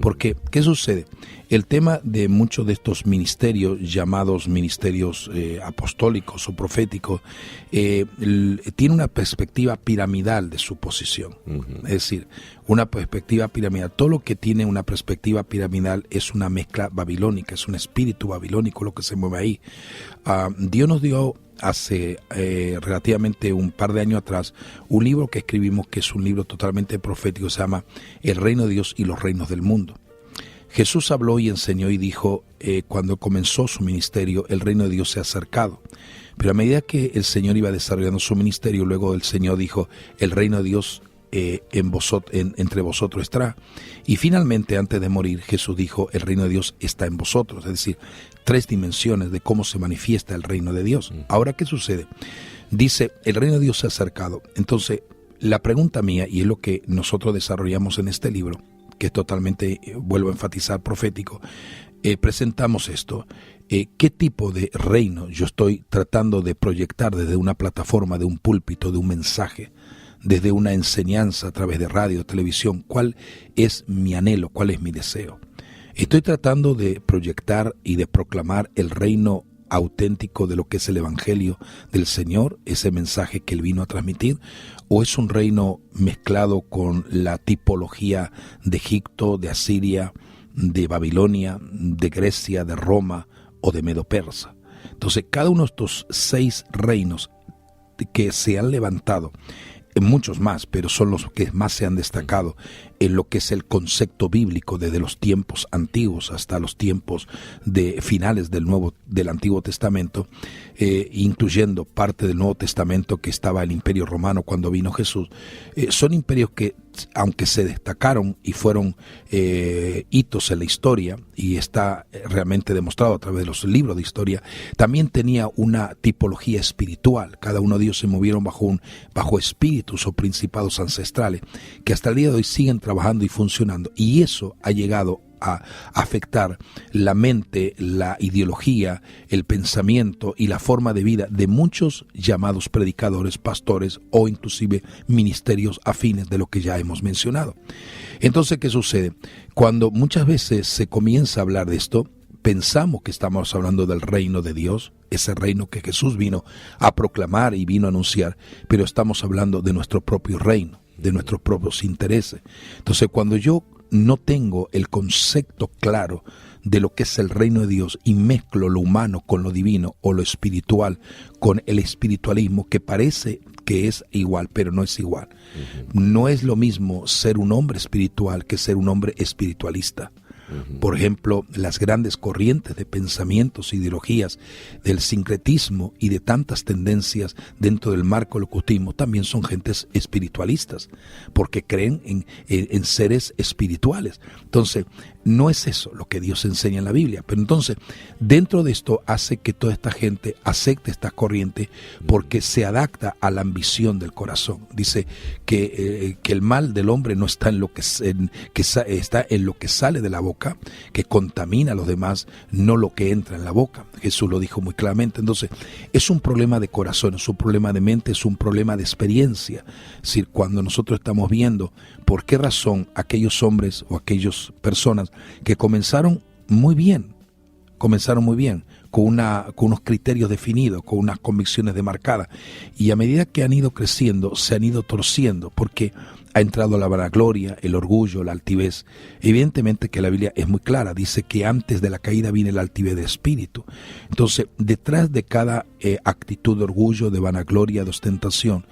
Porque, ¿qué sucede? El tema de muchos de estos ministerios, llamados ministerios apostólicos o proféticos, tiene una perspectiva piramidal de su posición. Es decir, una perspectiva piramidal. Todo lo que tiene una perspectiva piramidal es una mezcla babilónica, es un espíritu babilónico lo que se mueve ahí. Dios nos dio hace relativamente un par de años atrás un libro que escribimos, que es un libro totalmente profético, se llama El Reino de Dios y los Reinos del Mundo. Jesús habló y enseñó y dijo, cuando comenzó su ministerio, el reino de Dios se ha acercado. Pero a medida que el Señor iba desarrollando su ministerio, luego el Señor dijo, el reino de Dios entre vosotros estará. Y finalmente, antes de morir, Jesús dijo, el reino de Dios está en vosotros. Es decir, 3 dimensiones de cómo se manifiesta el reino de Dios. Ahora, ¿qué sucede? Dice, el reino de Dios se ha acercado. Entonces, la pregunta mía, y es lo que nosotros desarrollamos en este libro, que es totalmente, vuelvo a enfatizar, profético, presentamos esto. ¿Qué tipo de reino yo estoy tratando de proyectar desde una plataforma, de un púlpito, de un mensaje, desde una enseñanza a través de radio, televisión? ¿Cuál es mi anhelo? ¿Cuál es mi deseo? ¿Estoy tratando de proyectar y de proclamar el reino auténtico de lo que es el Evangelio del Señor, ese mensaje que Él vino a transmitir? ¿O es un reino mezclado con la tipología de Egipto, de Asiria, de Babilonia, de Grecia, de Roma o de Medo-Persa? Entonces, cada uno de estos 6 reinos que se han levantado, muchos más, pero son los que más se han destacado en lo que es el concepto bíblico desde los tiempos antiguos hasta los tiempos de finales del Antiguo Testamento, incluyendo parte del Nuevo Testamento que estaba el Imperio Romano cuando vino Jesús. Son imperios que, aunque se destacaron y fueron hitos en la historia, y está realmente demostrado a través de los libros de historia, también tenía una tipología espiritual. Cada uno de ellos se movieron bajo espíritus o principados ancestrales que hasta el día de hoy siguen trabajando y funcionando, y eso ha llegado a afectar la mente, la ideología, el pensamiento y la forma de vida de muchos llamados predicadores, pastores o inclusive ministerios afines de lo que ya hemos mencionado. Entonces, ¿qué sucede? Cuando muchas veces se comienza a hablar de esto, pensamos que estamos hablando del reino de Dios, ese reino que Jesús vino a proclamar y vino a anunciar, pero estamos hablando de nuestro propio reino, de nuestros propios intereses. Entonces, cuando yo no tengo el concepto claro de lo que es el reino de Dios y mezclo lo humano con lo divino o lo espiritual con el espiritualismo, que parece que es igual, pero no es igual. No es lo mismo ser un hombre espiritual que ser un hombre espiritualista. Por ejemplo, las grandes corrientes de pensamientos, ideologías del sincretismo y de tantas tendencias dentro del marco del ocultismo también son gentes espiritualistas, porque creen en seres espirituales. Entonces, no es eso lo que Dios enseña en la Biblia. Pero entonces, dentro de esto hace que toda esta gente acepte esta corriente porque se adapta a la ambición del corazón. Dice que el mal del hombre no está en lo que está en lo que sale de la boca, que contamina a los demás, no lo que entra en la boca. Jesús lo dijo muy claramente. Entonces, es un problema de corazón, es un problema de mente, es un problema de experiencia. Es decir, cuando nosotros estamos viendo por qué razón aquellos hombres o aquellas personas que comenzaron muy bien, con unos criterios definidos, con unas convicciones demarcadas, y a medida que han ido creciendo, se han ido torciendo, porque ha entrado la vanagloria, el orgullo, la altivez. Evidentemente que la Biblia es muy clara, dice que antes de la caída viene la altivez de espíritu. Entonces, detrás de cada actitud de orgullo, de vanagloria, de ostentación,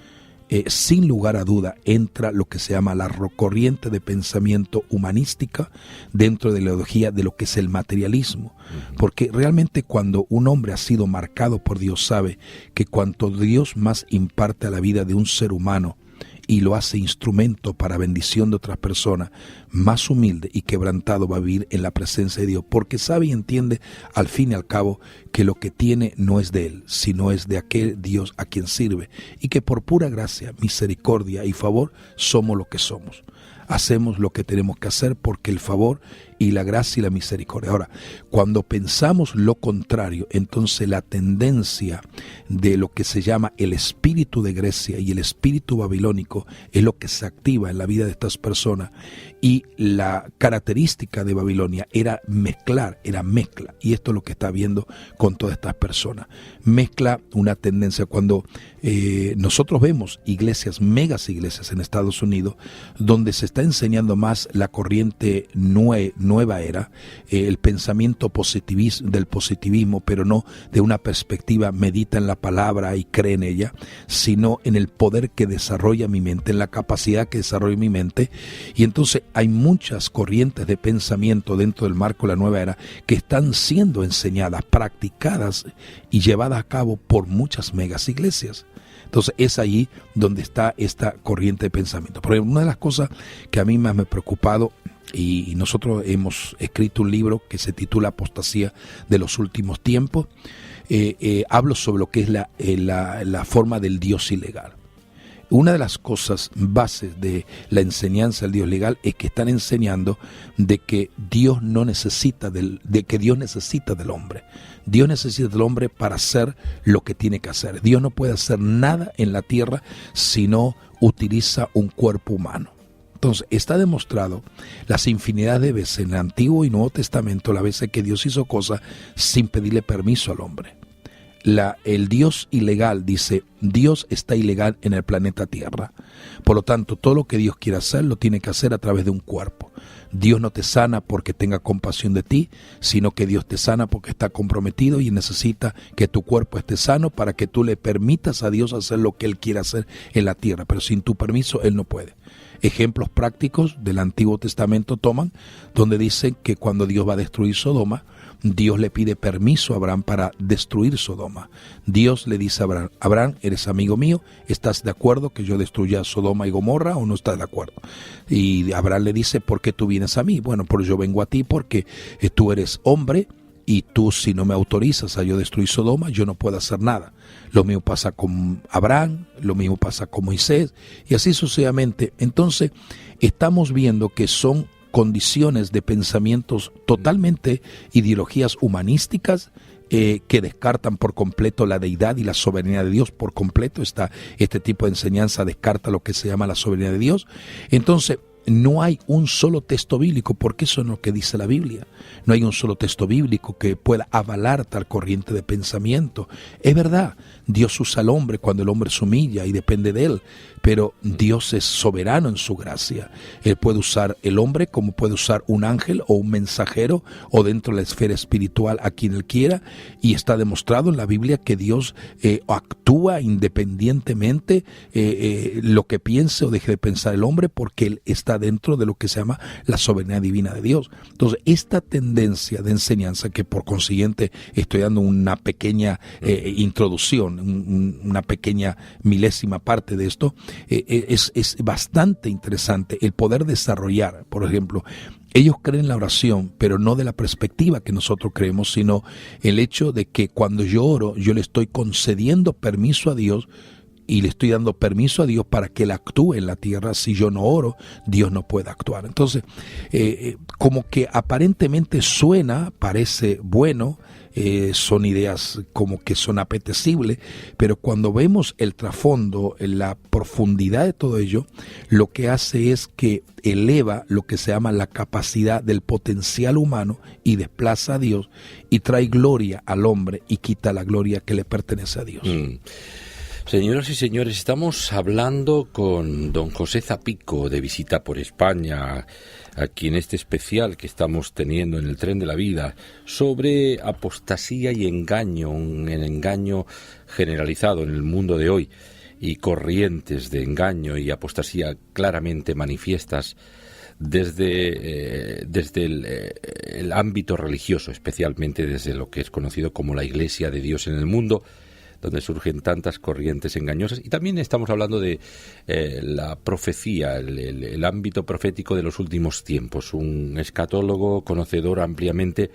sin lugar a duda entra lo que se llama la corriente de pensamiento humanística dentro de la ideología de lo que es el materialismo. Porque realmente cuando un hombre ha sido marcado por Dios, sabe que cuanto Dios más imparte a la vida de un ser humano y lo hace instrumento para bendición de otras personas, más humilde y quebrantado va a vivir en la presencia de Dios, porque sabe y entiende al fin y al cabo que lo que tiene no es de él, sino es de aquel Dios a quien sirve, y que por pura gracia, misericordia y favor somos lo que somos. Hacemos lo que tenemos que hacer porque el favor y la gracia y la misericordia. Ahora, cuando pensamos lo contrario, entonces la tendencia de lo que se llama el espíritu de Grecia y el espíritu babilónico es lo que se activa en la vida de estas personas, y la característica de Babilonia era mezcla, y esto es lo que está viendo con todas estas personas. Mezcla una tendencia. Cuando nosotros vemos iglesias, megas iglesias en Estados Unidos, donde se está enseñando más la corriente nueva era, el pensamiento del positivismo, pero no de una perspectiva medita en la palabra y cree en ella, sino en el poder que desarrolla mi mente, en la capacidad que desarrolla mi mente. Y entonces hay muchas corrientes de pensamiento dentro del marco de la nueva era que están siendo enseñadas, practicadas y llevadas a cabo por muchas megas iglesias. Entonces es ahí donde está esta corriente de pensamiento. Pero una de las cosas que a mí más me ha preocupado, y nosotros hemos escrito un libro que se titula Apostasía de los últimos tiempos, hablo sobre lo que es la forma del Dios ilegal. Una de las cosas bases de la enseñanza del Dios legal es que están enseñando de que Dios no necesita del hombre. Dios necesita del hombre para hacer lo que tiene que hacer. Dios no puede hacer nada en la tierra si no utiliza un cuerpo humano. Entonces, está demostrado las infinidad de veces en el Antiguo y Nuevo Testamento, las veces que Dios hizo cosas sin pedirle permiso al hombre. El Dios ilegal dice, Dios está ilegal en el planeta Tierra. Por lo tanto, todo lo que Dios quiere hacer, lo tiene que hacer a través de un cuerpo. Dios no te sana porque tenga compasión de ti, sino que Dios te sana porque está comprometido y necesita que tu cuerpo esté sano para que tú le permitas a Dios hacer lo que Él quiere hacer en la tierra. Pero sin tu permiso, Él no puede. Ejemplos prácticos del Antiguo Testamento toman, donde dicen que cuando Dios va a destruir Sodoma, Dios le pide permiso a Abraham para destruir Sodoma. Dios le dice a Abraham, Abraham, eres amigo mío, ¿estás de acuerdo que yo destruya Sodoma y Gomorra o no estás de acuerdo? Y Abraham le dice, ¿por qué tú vienes a mí? Bueno, pues yo vengo a ti porque tú eres hombre y tú, si no me autorizas a yo destruir Sodoma, yo no puedo hacer nada. Lo mismo pasa con Abraham, lo mismo pasa con Moisés y así sucesivamente. Entonces estamos viendo que son condiciones de pensamientos totalmente ideologías humanísticas que descartan por completo la deidad y la soberanía de Dios por completo. Este tipo de enseñanza descarta lo que se llama la soberanía de Dios. Entonces no hay un solo texto bíblico, porque eso es lo que dice la Biblia. No hay un solo texto bíblico que pueda avalar tal corriente de pensamiento. Es verdad, Dios usa al hombre cuando el hombre se humilla y depende de él, pero Dios es soberano en su gracia. Él puede usar el hombre como puede usar un ángel o un mensajero o dentro de la esfera espiritual a quien él quiera, y está demostrado en la Biblia que Dios actúa independientemente lo que piense o deje de pensar el hombre, porque él está dentro de lo que se llama la soberanía divina de Dios. Entonces, esta tendencia de enseñanza, que por consiguiente estoy dando una pequeña introducción, una pequeña milésima parte de esto, es bastante interesante el poder desarrollar. Por ejemplo, ellos creen en la oración, pero no de la perspectiva que nosotros creemos, sino el hecho de que cuando yo oro, yo le estoy concediendo permiso a Dios y le estoy dando permiso a Dios para que Él actúe en la tierra. Si yo no oro, Dios no puede actuar. Entonces, como que aparentemente parece bueno, son ideas como que son apetecibles, pero cuando vemos el trasfondo, la profundidad de todo ello, lo que hace es que eleva lo que se llama la capacidad del potencial humano y desplaza a Dios y trae gloria al hombre y quita la gloria que le pertenece a Dios.
Señoras y señores, estamos hablando con don José Zapico, de visita por España, aquí en este especial que estamos teniendo en el Tren de la Vida, sobre apostasía y engaño, un engaño generalizado en el mundo de hoy, y corrientes de engaño y apostasía claramente manifiestas desde el ámbito religioso, especialmente desde lo que es conocido como la Iglesia de Dios en el mundo, donde surgen tantas corrientes engañosas. Y también estamos hablando de la profecía, el ámbito profético de los últimos tiempos, un escatólogo conocedor ampliamente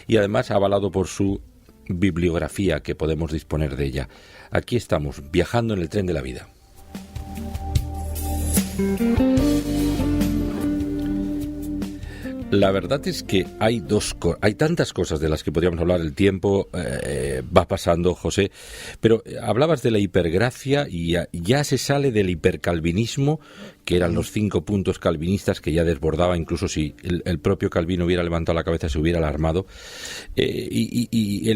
y además avalado por su bibliografía, que podemos disponer de ella. Aquí estamos, viajando en el tren de la vida. La verdad es que hay tantas cosas de las que podríamos hablar, el tiempo va pasando, José, pero hablabas de la hipergracia y ya se sale del hipercalvinismo, que eran los 5 puntos calvinistas que ya desbordaba, incluso si el propio Calvino hubiera levantado la cabeza se hubiera alarmado, y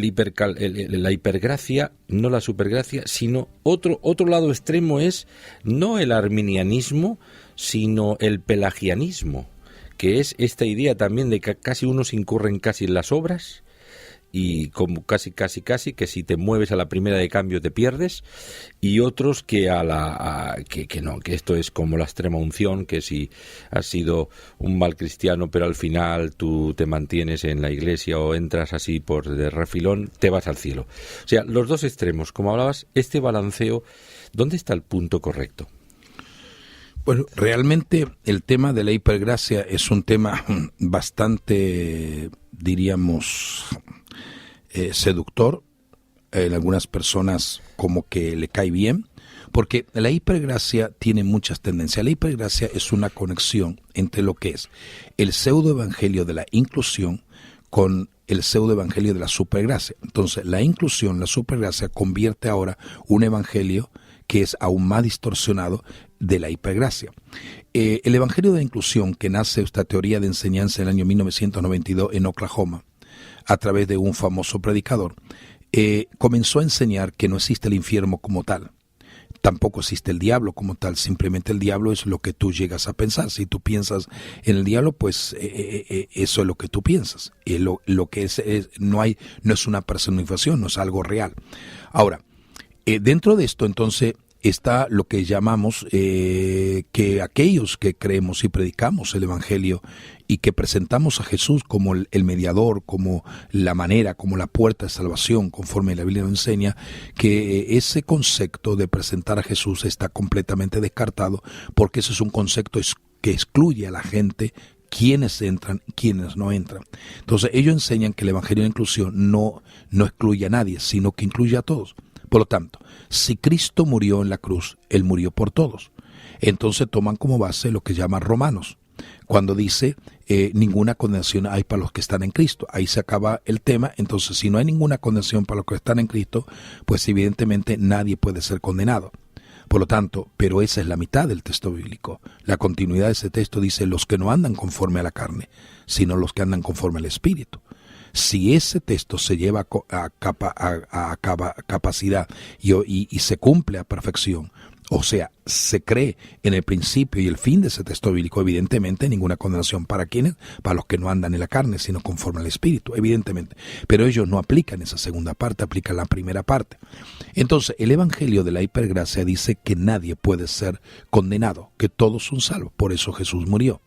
la hipergracia, no la supergracia, sino otro lado extremo es no el arminianismo, sino el pelagianismo, que es esta idea también de que casi unos incurren casi en las obras y como casi que si te mueves a la primera de cambio te pierdes, y otros que que esto es como la extrema unción, que si has sido un mal cristiano pero al final tú te mantienes en la iglesia o entras así por de refilón, te vas al cielo. O sea, los dos extremos, como hablabas, este balanceo, ¿dónde está el punto correcto?
Bueno, realmente el tema de la hipergracia es un tema bastante, diríamos, seductor. En algunas personas como que le cae bien, porque la hipergracia tiene muchas tendencias. La hipergracia es una conexión entre lo que es el pseudoevangelio de la inclusión con el pseudoevangelio de la supergracia. Entonces, la inclusión, la supergracia, convierte ahora un evangelio que es aún más distorsionado de la hipergracia. El evangelio de la inclusión, que nace esta teoría de enseñanza en el año 1992 en Oklahoma, a través de un famoso predicador, comenzó a enseñar que no existe el infierno como tal. Tampoco existe el diablo como tal, simplemente el diablo es lo que tú llegas a pensar. Si tú piensas en el diablo, pues eso es lo que tú piensas. Lo que no es una personificación, no es algo real. Ahora, dentro de esto, entonces, está lo que llamamos que aquellos que creemos y predicamos el Evangelio y que presentamos a Jesús como el mediador, como la manera, como la puerta de salvación, conforme la Biblia nos enseña, que ese concepto de presentar a Jesús está completamente descartado, porque ese es un concepto que excluye a la gente, quienes entran, quienes no entran. Entonces ellos enseñan que el Evangelio de inclusión no excluye a nadie, sino que incluye a todos. Por lo tanto, si Cristo murió en la cruz, Él murió por todos. Entonces toman como base lo que llaman Romanos, cuando dice ninguna condenación hay para los que están en Cristo. Ahí se acaba el tema. Entonces, si no hay ninguna condenación para los que están en Cristo, pues evidentemente nadie puede ser condenado. Por lo tanto, pero esa es la mitad del texto bíblico. La continuidad de ese texto dice los que no andan conforme a la carne, sino los que andan conforme al Espíritu. Si ese texto se lleva a capacidad y se cumple a perfección, o sea, se cree en el principio y el fin de ese texto bíblico, evidentemente ninguna condenación para quienes, para los que no andan en la carne, sino conforme al Espíritu, evidentemente. Pero ellos no aplican esa segunda parte, aplican la primera parte. Entonces, el Evangelio de la hipergracia dice que nadie puede ser condenado, que todos son salvos, por eso Jesús murió.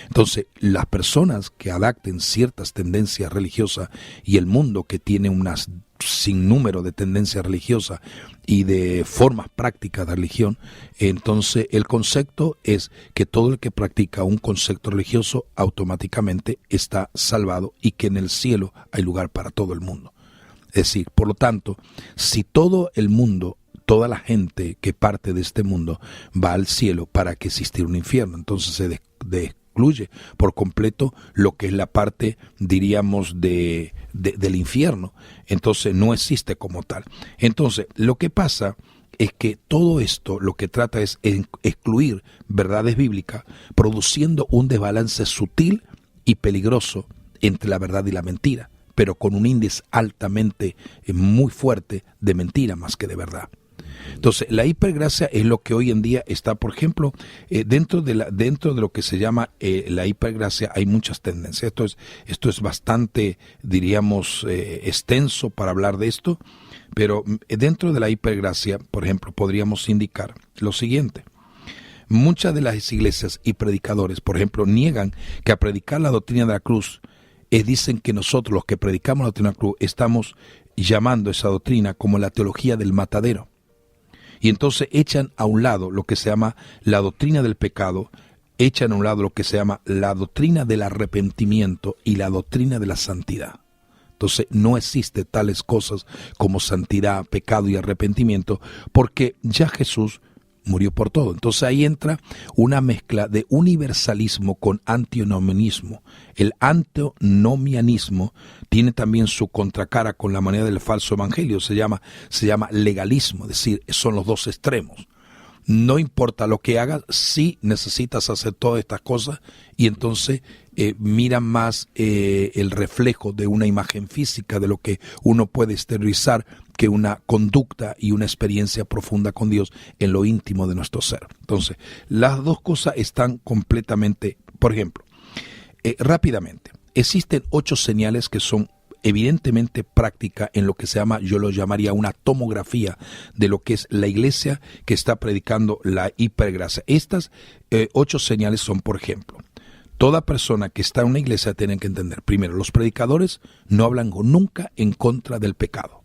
Entonces, las personas que adapten ciertas tendencias religiosas y el mundo que tiene unas sinnúmero de tendencias religiosas y de formas prácticas de religión, entonces el concepto es que todo el que practica un concepto religioso automáticamente está salvado y que en el cielo hay lugar para todo el mundo. Es decir, por lo tanto, si todo el mundo, toda la gente que parte de este mundo va al cielo, ¿para qué existir un infierno? Entonces se excluye por completo lo que es la parte, diríamos, del infierno. Entonces no existe como tal. Entonces lo que pasa es que todo esto lo que trata es excluir verdades bíblicas, produciendo un desbalance sutil y peligroso entre la verdad y la mentira, pero con un índice altamente muy fuerte de mentira más que de verdad. Entonces, la hipergracia es lo que hoy en día está, por ejemplo, dentro de lo que se llama la hipergracia hay muchas tendencias. Esto es bastante, diríamos, extenso para hablar de esto, pero dentro de la hipergracia, por ejemplo, podríamos indicar lo siguiente. Muchas de las iglesias y predicadores, por ejemplo, niegan que a predicar la doctrina de la cruz, dicen que nosotros los que predicamos la doctrina de la cruz estamos llamando esa doctrina como la teología del matadero. Y entonces echan a un lado lo que se llama la doctrina del pecado, echan a un lado lo que se llama la doctrina del arrepentimiento y la doctrina de la santidad. Entonces no existe tales cosas como santidad, pecado y arrepentimiento, porque ya Jesús murió por todo. Entonces ahí entra una mezcla de universalismo con antinomianismo. El antinomianismo tiene también su contracara con la manera del falso evangelio, se llama legalismo, es decir, son los dos extremos. No importa lo que hagas, sí necesitas hacer todas estas cosas, y entonces miran más el reflejo de una imagen física de lo que uno puede exteriorizar que una conducta y una experiencia profunda con Dios en lo íntimo de nuestro ser. Entonces, las dos cosas están completamente, por ejemplo, rápidamente, existen 8 señales que son evidentemente práctica en lo que se llama, yo lo llamaría una tomografía de lo que es la iglesia que está predicando la hipergracia. Estas 8 señales son, por ejemplo, toda persona que está en una iglesia tiene que entender, primero, los predicadores no hablan nunca en contra del pecado.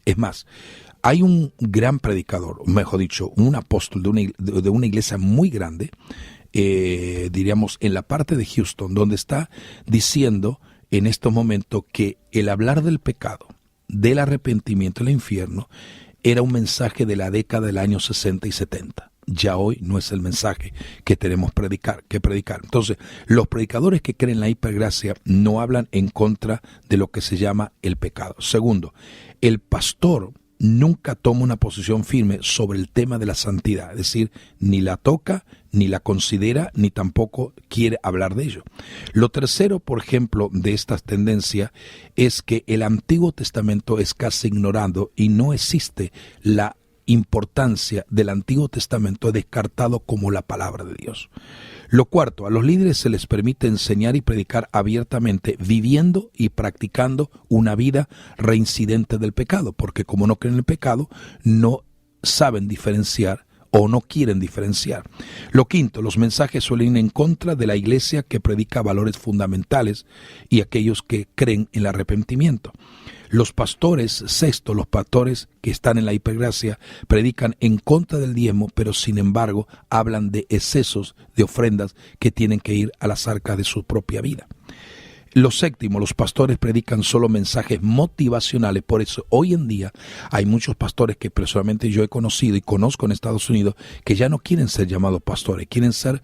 Es más, hay un gran predicador, mejor dicho, un apóstol de una iglesia muy grande, diríamos en la parte de Houston, donde está diciendo en estos momentos que el hablar del pecado, del arrepentimiento del infierno, era un mensaje de la década del año 60 y 70. Ya hoy no es el mensaje que tenemos que predicar. Entonces, los predicadores que creen en la hipergracia no hablan en contra de lo que se llama el pecado. Segundo, el pastor nunca toma una posición firme sobre el tema de la santidad, es decir, ni la toca, ni la considera, ni tampoco quiere hablar de ello. Lo tercero, por ejemplo, de estas tendencias es que el Antiguo Testamento es casi ignorado y no existe la importancia del Antiguo Testamento descartado como la palabra de Dios. Lo cuarto, a los líderes se les permite enseñar y predicar abiertamente, viviendo y practicando una vida reincidente del pecado, porque como no creen en el pecado, no saben diferenciar o no quieren diferenciar. Lo quinto, los mensajes suelen ir en contra de la iglesia que predica valores fundamentales y aquellos que creen en el arrepentimiento. Los pastores, sexto, los pastores que están en la hipergracia predican en contra del diezmo, pero sin embargo hablan de excesos de ofrendas que tienen que ir a las arcas de su propia vida. Lo séptimo, los pastores predican solo mensajes motivacionales. Por eso hoy en día hay muchos pastores que personalmente yo he conocido y conozco en Estados Unidos que ya no quieren ser llamados pastores, quieren ser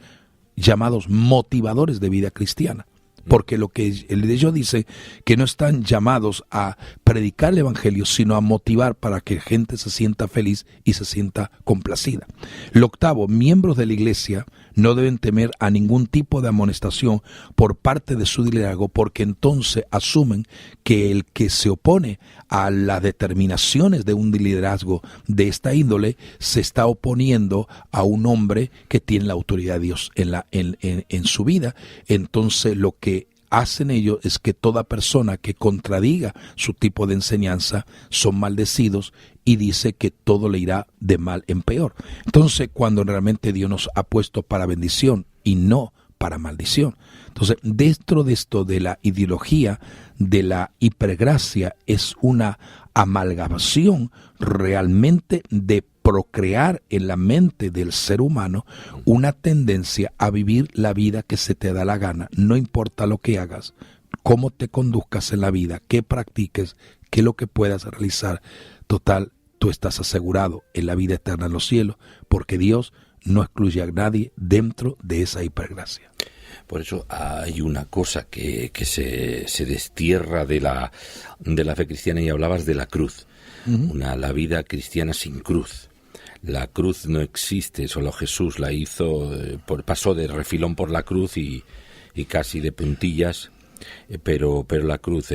llamados motivadores de vida cristiana. Porque lo que ellos dicen que no están llamados a predicar el evangelio, sino a motivar para que la gente se sienta feliz y se sienta complacida. Lo octavo, miembros de la iglesia no deben temer a ningún tipo de amonestación por parte de su liderazgo, porque entonces asumen que el que se opone a las determinaciones de un liderazgo de esta índole se está oponiendo a un hombre que tiene la autoridad de Dios en su vida. Entonces lo que hacen ellos es que toda persona que contradiga su tipo de enseñanza son maldecidos, y dice que todo le irá de mal en peor. Entonces, cuando realmente Dios nos ha puesto para bendición y no para maldición. Entonces, dentro de esto de la ideología de la hipergracia es una amalgamación realmente de procrear en la mente del ser humano una tendencia a vivir la vida que se te da la gana, no importa lo que hagas, cómo te conduzcas en la vida, qué practiques, qué es lo que puedas realizar. Total, tú estás asegurado en la vida eterna en los cielos, porque Dios no excluye a nadie dentro de esa hipergracia.
Por eso hay una cosa que se destierra de la fe cristiana, y hablabas de la cruz, la vida cristiana sin cruz. La cruz no existe, solo Jesús la hizo, pasó de refilón por la cruz y casi de puntillas, pero la cruz,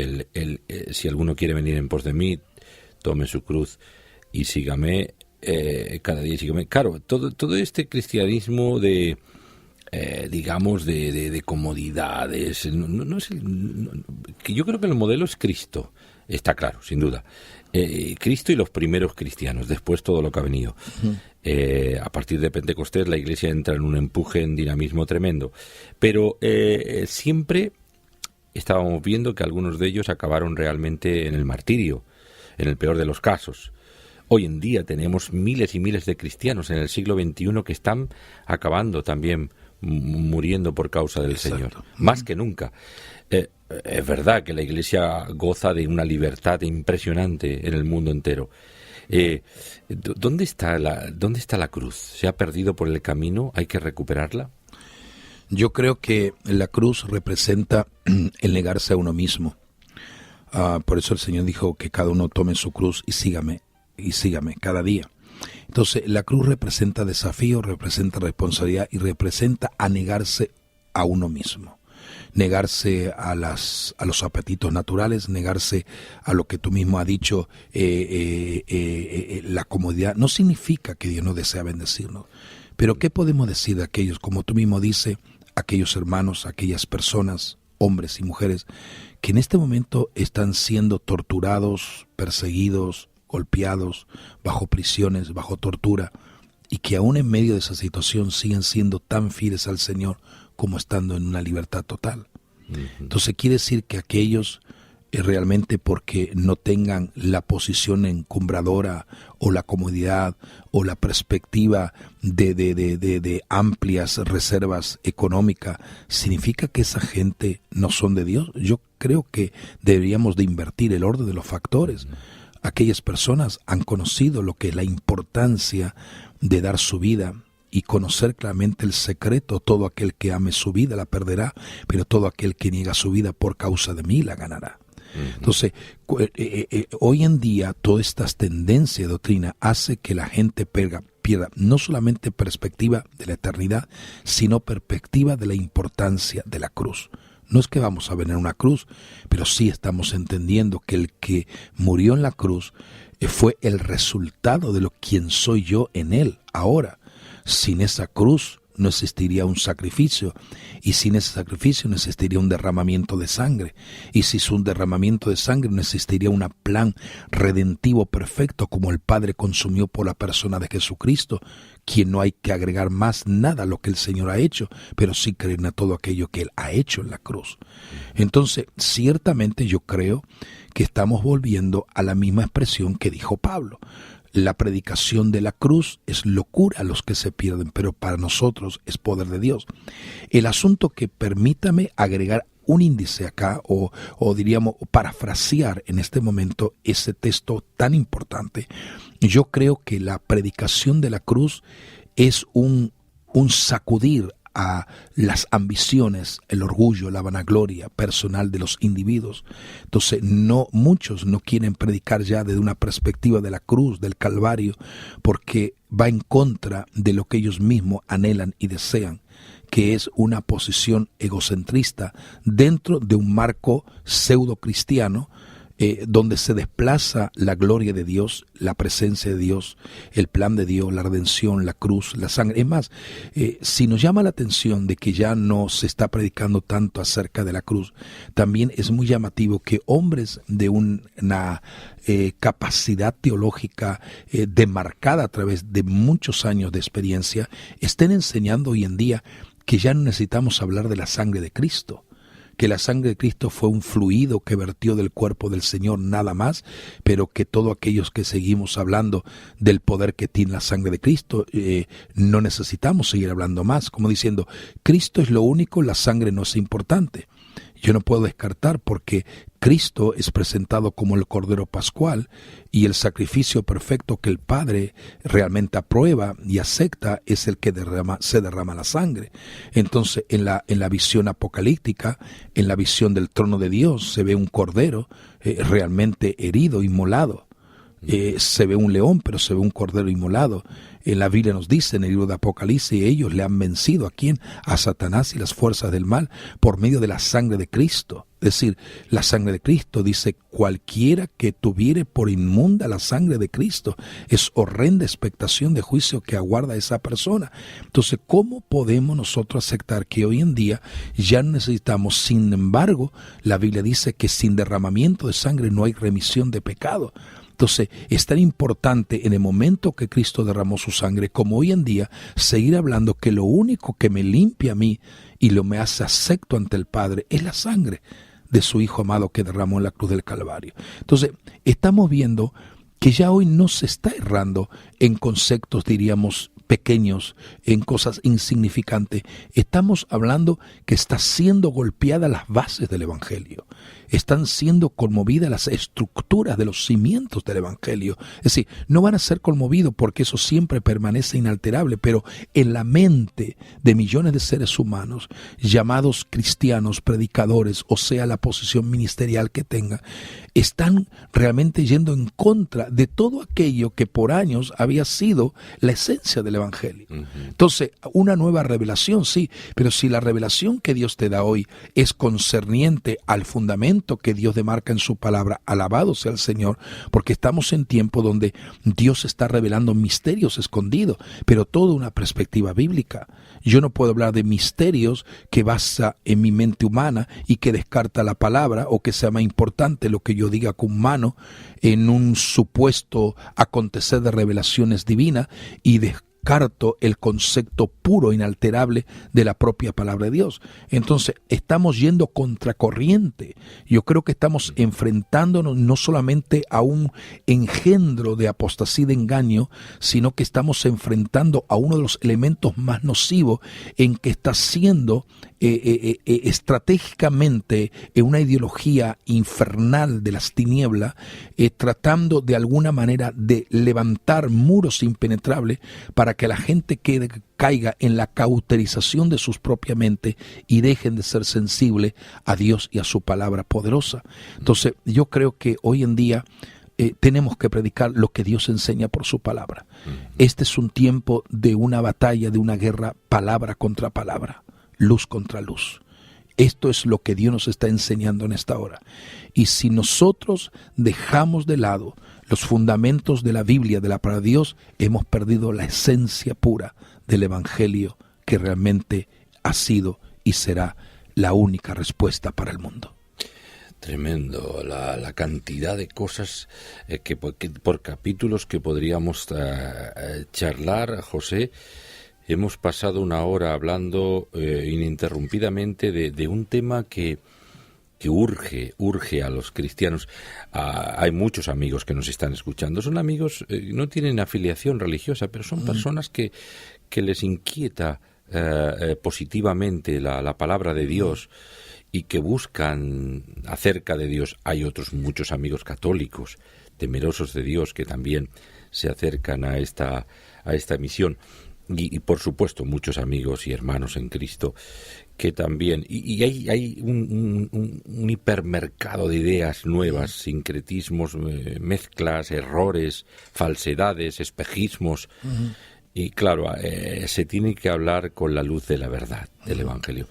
si alguno quiere venir en pos de mí, tome su cruz y sígame, cada día sígame. Claro, todo este cristianismo de comodidades, no es que yo creo que el modelo es Cristo, está claro, sin duda. Cristo y los primeros cristianos, después todo lo que ha venido. A partir de Pentecostés la Iglesia entra en un empuje, en dinamismo tremendo. Pero siempre estábamos viendo que algunos de ellos acabaron realmente en el martirio, en el peor de los casos. Hoy en día tenemos miles y miles de cristianos en el siglo XXI que están acabando también muriendo por causa del Exacto. Señor, más que nunca. Es verdad que la Iglesia goza de una libertad impresionante en el mundo entero. ¿Dónde está la cruz? ¿Se ha perdido por el camino? ¿Hay que recuperarla?
Yo creo que la cruz representa el negarse a uno mismo. Por eso el Señor dijo que cada uno tome su cruz y sígame cada día. Entonces, la cruz representa desafío, representa responsabilidad y representa a negarse a uno mismo. Negarse a los apetitos naturales, negarse a lo que tú mismo has dicho, la comodidad. No significa que Dios no desea bendecirnos. Pero ¿qué podemos decir de aquellos, como tú mismo dices, aquellos hermanos, aquellas personas, hombres y mujeres, que en este momento están siendo torturados, perseguidos, golpeados, bajo prisiones, bajo tortura, y que aún en medio de esa situación siguen siendo tan fieles al Señor como estando en una libertad total? Entonces quiere decir que aquellos realmente, porque no tengan la posición encumbradora o la comodidad o la perspectiva de amplias reservas económicas, ¿significa que esa gente no son de Dios? Yo creo que deberíamos de invertir el orden de los factores. Aquellas personas han conocido lo que es la importancia de dar su vida y conocer claramente el secreto: todo aquel que ame su vida la perderá, pero todo aquel que niega su vida por causa de mí la ganará. Entonces, hoy en día todas estas tendencias de doctrina hace que la gente pierda no solamente perspectiva de la eternidad, sino perspectiva de la importancia de la cruz. No es que vamos a ver una cruz, pero sí estamos entendiendo que el que murió en la cruz fue el resultado de lo quien soy yo en él ahora. Sin esa cruz no existiría un sacrificio, y sin ese sacrificio no existiría un derramamiento de sangre, y si es un derramamiento de sangre no existiría un plan redentivo perfecto como el Padre consumió por la persona de Jesucristo, quien no hay que agregar más nada a lo que el Señor ha hecho, pero sí creer en todo aquello que Él ha hecho en la cruz. Entonces, ciertamente yo creo que estamos volviendo a la misma expresión que dijo Pablo. La predicación de la cruz es locura a los que se pierden, pero para nosotros es poder de Dios. El asunto que permítame agregar un índice acá, o diríamos parafrasear en este momento ese texto tan importante. Yo creo que la predicación de la cruz es un sacudir a las ambiciones, el orgullo, la vanagloria personal de los individuos. Entonces muchos no quieren predicar ya desde una perspectiva de la cruz, del Calvario, porque va en contra de lo que ellos mismos anhelan y desean, que es una posición egocentrista dentro de un marco pseudo cristiano, donde se desplaza la gloria de Dios, la presencia de Dios, el plan de Dios, la redención, la cruz, la sangre. Es más, si nos llama la atención de que ya no se está predicando tanto acerca de la cruz, también es muy llamativo que hombres de una capacidad teológica demarcada a través de muchos años de experiencia estén enseñando hoy en día que ya no necesitamos hablar de la sangre de Cristo, que la sangre de Cristo fue un fluido que vertió del cuerpo del Señor, nada más, pero que todos aquellos que seguimos hablando del poder que tiene la sangre de Cristo, no necesitamos seguir hablando más, como diciendo, Cristo es lo único, la sangre no es importante. Yo no puedo descartar, porque Cristo es presentado como el Cordero Pascual, y el sacrificio perfecto que el Padre realmente aprueba y acepta es el que se derrama la sangre. Entonces, en la visión apocalíptica, en la visión del trono de Dios, se ve un cordero realmente herido, inmolado. Se ve un león, pero se ve un cordero inmolado. En la Biblia nos dice, en el libro de Apocalipsis, ellos le han vencido ¿a quién? A Satanás y las fuerzas del mal por medio de la sangre de Cristo. Es decir, la sangre de Cristo dice, cualquiera que tuviere por inmunda la sangre de Cristo, es horrenda expectación de juicio que aguarda a esa persona. Entonces, ¿cómo podemos nosotros aceptar que hoy en día ya no necesitamos? Sin embargo, la Biblia dice que sin derramamiento de sangre no hay remisión de pecado. Entonces, es tan importante en el momento que Cristo derramó su sangre, como hoy en día, seguir hablando que lo único que me limpia a mí y lo me hace acepto ante el Padre es la sangre de su Hijo amado que derramó en la cruz del Calvario. Entonces, estamos viendo que ya hoy no se está errando en conceptos, diríamos, pequeños, en cosas insignificantes. Estamos hablando que está siendo golpeadas las bases del Evangelio. Están siendo conmovidas las estructuras de los cimientos del Evangelio. Es decir, no van a ser conmovidos porque eso siempre permanece inalterable, pero en la mente de millones de seres humanos, llamados cristianos, predicadores, o sea, la posición ministerial que tengan, están realmente yendo en contra de todo aquello que por años había sido la esencia del Evangelio. Entonces, una nueva revelación, sí, pero si la revelación que Dios te da hoy es concerniente al fundamento que Dios demarca en su palabra, alabado sea el Señor, porque estamos en tiempo donde Dios está revelando misterios escondidos, pero toda una perspectiva bíblica. Yo no puedo hablar de misterios que basa en mi mente humana y que descarta la palabra, o que sea más importante lo que yo diga con mano en un supuesto acontecer de revelaciones divinas, y descarto el concepto puro, inalterable de la propia palabra de Dios. Entonces, estamos yendo contracorriente. Yo creo que estamos enfrentándonos no solamente a un engendro de apostasía, de engaño, sino que estamos enfrentando a uno de los elementos más nocivos en que está siendo estratégicamente una ideología infernal de las tinieblas, tratando de alguna manera de levantar muros impenetrables para que la gente caiga en la cauterización de sus propias mentes y dejen de ser sensibles a Dios y a su palabra poderosa. Entonces, yo creo que hoy en día tenemos que predicar lo que Dios enseña por su palabra. Este es un tiempo de una batalla, de una guerra, palabra contra palabra, luz contra luz. Esto es lo que Dios nos está enseñando en esta hora. Y si nosotros dejamos de lado los fundamentos de la Biblia, de la palabra de Dios, hemos perdido la esencia pura del Evangelio, que realmente ha sido y será la única respuesta para el mundo.
Tremendo, la cantidad de cosas que por capítulos que podríamos charlar, José. Hemos pasado una hora hablando ininterrumpidamente de un tema que urge a los cristianos. Hay muchos amigos que nos están escuchando. Son amigos, no tienen afiliación religiosa, pero son personas que les inquieta positivamente la palabra de Dios y que buscan acerca de Dios. Hay otros muchos amigos católicos, temerosos de Dios, que también se acercan a esta misión. Y por supuesto muchos amigos y hermanos en Cristo que también, y hay un hipermercado de ideas nuevas, sincretismos, mezclas, errores, falsedades, espejismos, y claro, se tiene que hablar con la luz de la verdad del Evangelio.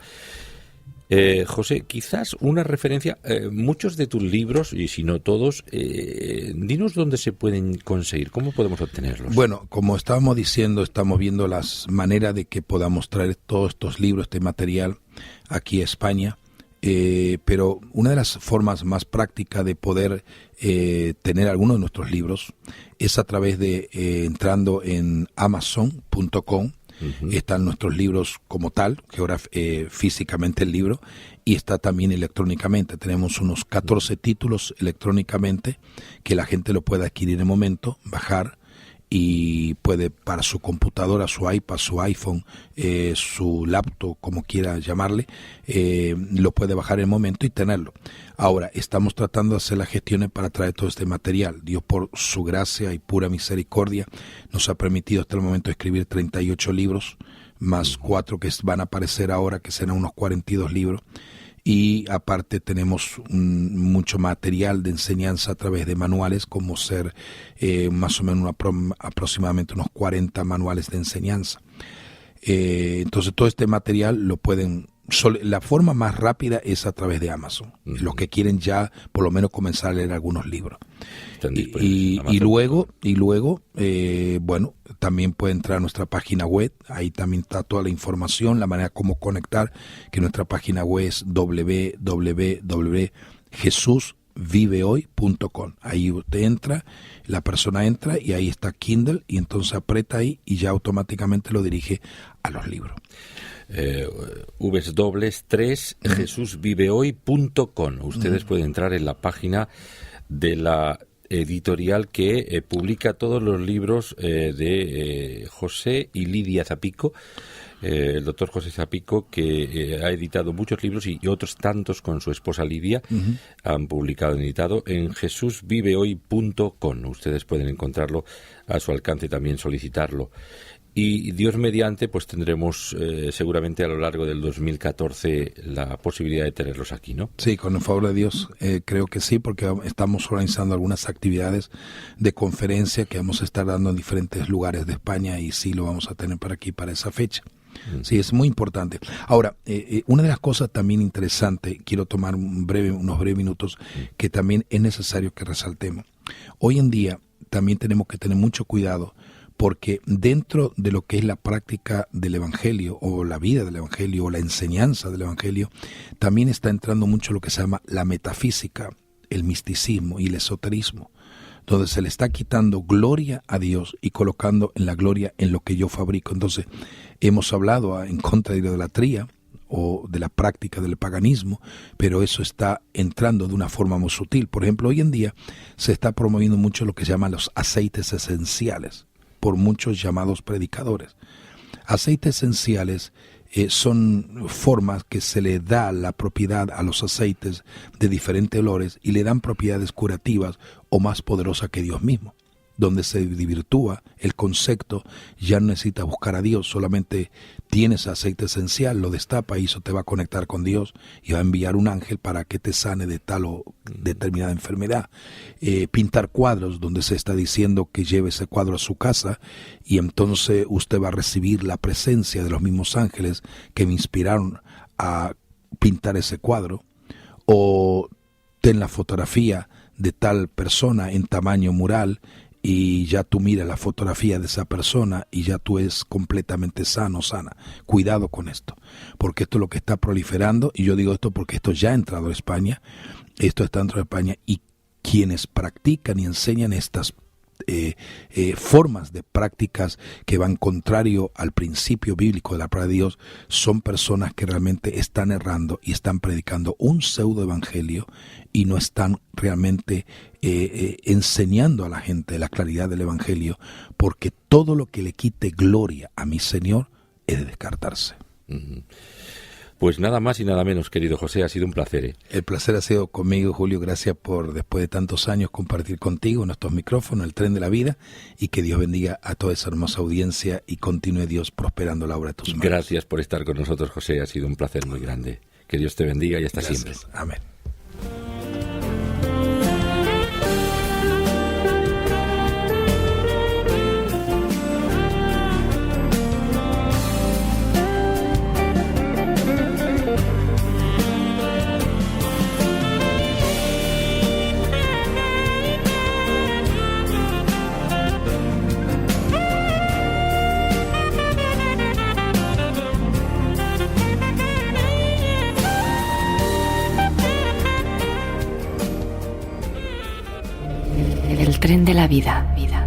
José, quizás una referencia, muchos de tus libros, y si no todos, dinos dónde se pueden conseguir, cómo podemos obtenerlos.
Bueno, como estábamos diciendo, estamos viendo las maneras de que podamos traer todos estos libros, este material aquí a España, pero una de las formas más prácticas de poder tener algunos de nuestros libros es a través de entrando en Amazon.com. Están nuestros libros como tal, físicamente el libro, y está también electrónicamente. Tenemos unos 14 títulos electrónicamente que la gente lo puede adquirir en el momento, bajar, y puede para su computadora, su iPad, su iPhone, su laptop, como quiera llamarle, lo puede bajar en el momento y tenerlo. Ahora, estamos tratando de hacer las gestiones para traer todo este material. Dios, por su gracia y pura misericordia, nos ha permitido hasta el momento escribir 38 libros, más 4 que van a aparecer ahora, que serán unos 42 libros. Y aparte tenemos mucho material de enseñanza a través de manuales, como ser más o menos aproximadamente unos 40 manuales de enseñanza. Entonces todo este material lo pueden... La forma más rápida es a través de Amazon. Los que quieren ya por lo menos comenzar a leer algunos libros. Y luego, bueno, también puede entrar a nuestra página web. Ahí también está toda la información, la manera como conectar, que nuestra página web es www.jesusvivehoy.com. Ahí usted entra, la persona entra y ahí está Kindle, y entonces aprieta ahí y ya automáticamente lo dirige a los libros.
jesusvivehoy.com. Ustedes pueden entrar en la página de la editorial que publica todos los libros de José y Lidia Zapico, el doctor José Zapico, que ha editado muchos libros y otros tantos con su esposa Lidia, han publicado y editado en jesusvivehoy.com. Ustedes pueden encontrarlo a su alcance, también solicitarlo. Y Dios mediante, pues tendremos seguramente a lo largo del 2014 la posibilidad de tenerlos aquí, ¿no?
Sí, con el favor de Dios, creo que sí, porque estamos organizando algunas actividades de conferencia que vamos a estar dando en diferentes lugares de España y sí lo vamos a tener para aquí, para esa fecha. Sí, es muy importante. Ahora, una de las cosas también interesantes, quiero tomar unos breves minutos, que también es necesario que resaltemos. Hoy en día también tenemos que tener mucho cuidado, porque dentro de lo que es la práctica del Evangelio, o la vida del Evangelio, o la enseñanza del Evangelio, también está entrando mucho lo que se llama la metafísica, el misticismo y el esoterismo, donde se le está quitando gloria a Dios y colocando en la gloria en lo que yo fabrico. Entonces, hemos hablado en contra de la idolatría o de la práctica del paganismo, pero eso está entrando de una forma muy sutil. Por ejemplo, hoy en día se está promoviendo mucho lo que se llaman los aceites esenciales por muchos llamados predicadores. Aceites esenciales son formas que se le da la propiedad a los aceites de diferentes olores y le dan propiedades curativas o más poderosas que Dios mismo, donde se desvirtúa el concepto. Ya no necesitas buscar a Dios, solamente tienes aceite esencial, lo destapa y eso te va a conectar con Dios y va a enviar un ángel para que te sane de tal o determinada enfermedad. Pintar cuadros, donde se está diciendo que lleve ese cuadro a su casa y entonces usted va a recibir la presencia de los mismos ángeles que me inspiraron a pintar ese cuadro. O ten la fotografía de tal persona en tamaño mural y ya tú miras la fotografía de esa persona y ya tú eres completamente sano, sana. Cuidado con esto, porque esto es lo que está proliferando, y yo digo esto porque esto ya ha entrado a España, esto está dentro de España, y quienes practican y enseñan estas formas de prácticas que van contrario al principio bíblico de la palabra de Dios, son personas que realmente están errando y están predicando un pseudo evangelio y no están realmente enseñando a la gente la claridad del evangelio, porque todo lo que le quite gloria a mi Señor es de descartarse.
Pues nada más y nada menos, querido José, ha sido un placer.
El placer ha sido conmigo, Julio. Gracias por, después de tantos años, compartir contigo en estos micrófonos, el tren de la vida, y que Dios bendiga a toda esa hermosa audiencia y continúe Dios prosperando la obra de tus manos.
Gracias por estar con nosotros, José, ha sido un placer muy grande. Que Dios te bendiga y hasta siempre.
Amén.
El tren de la vida.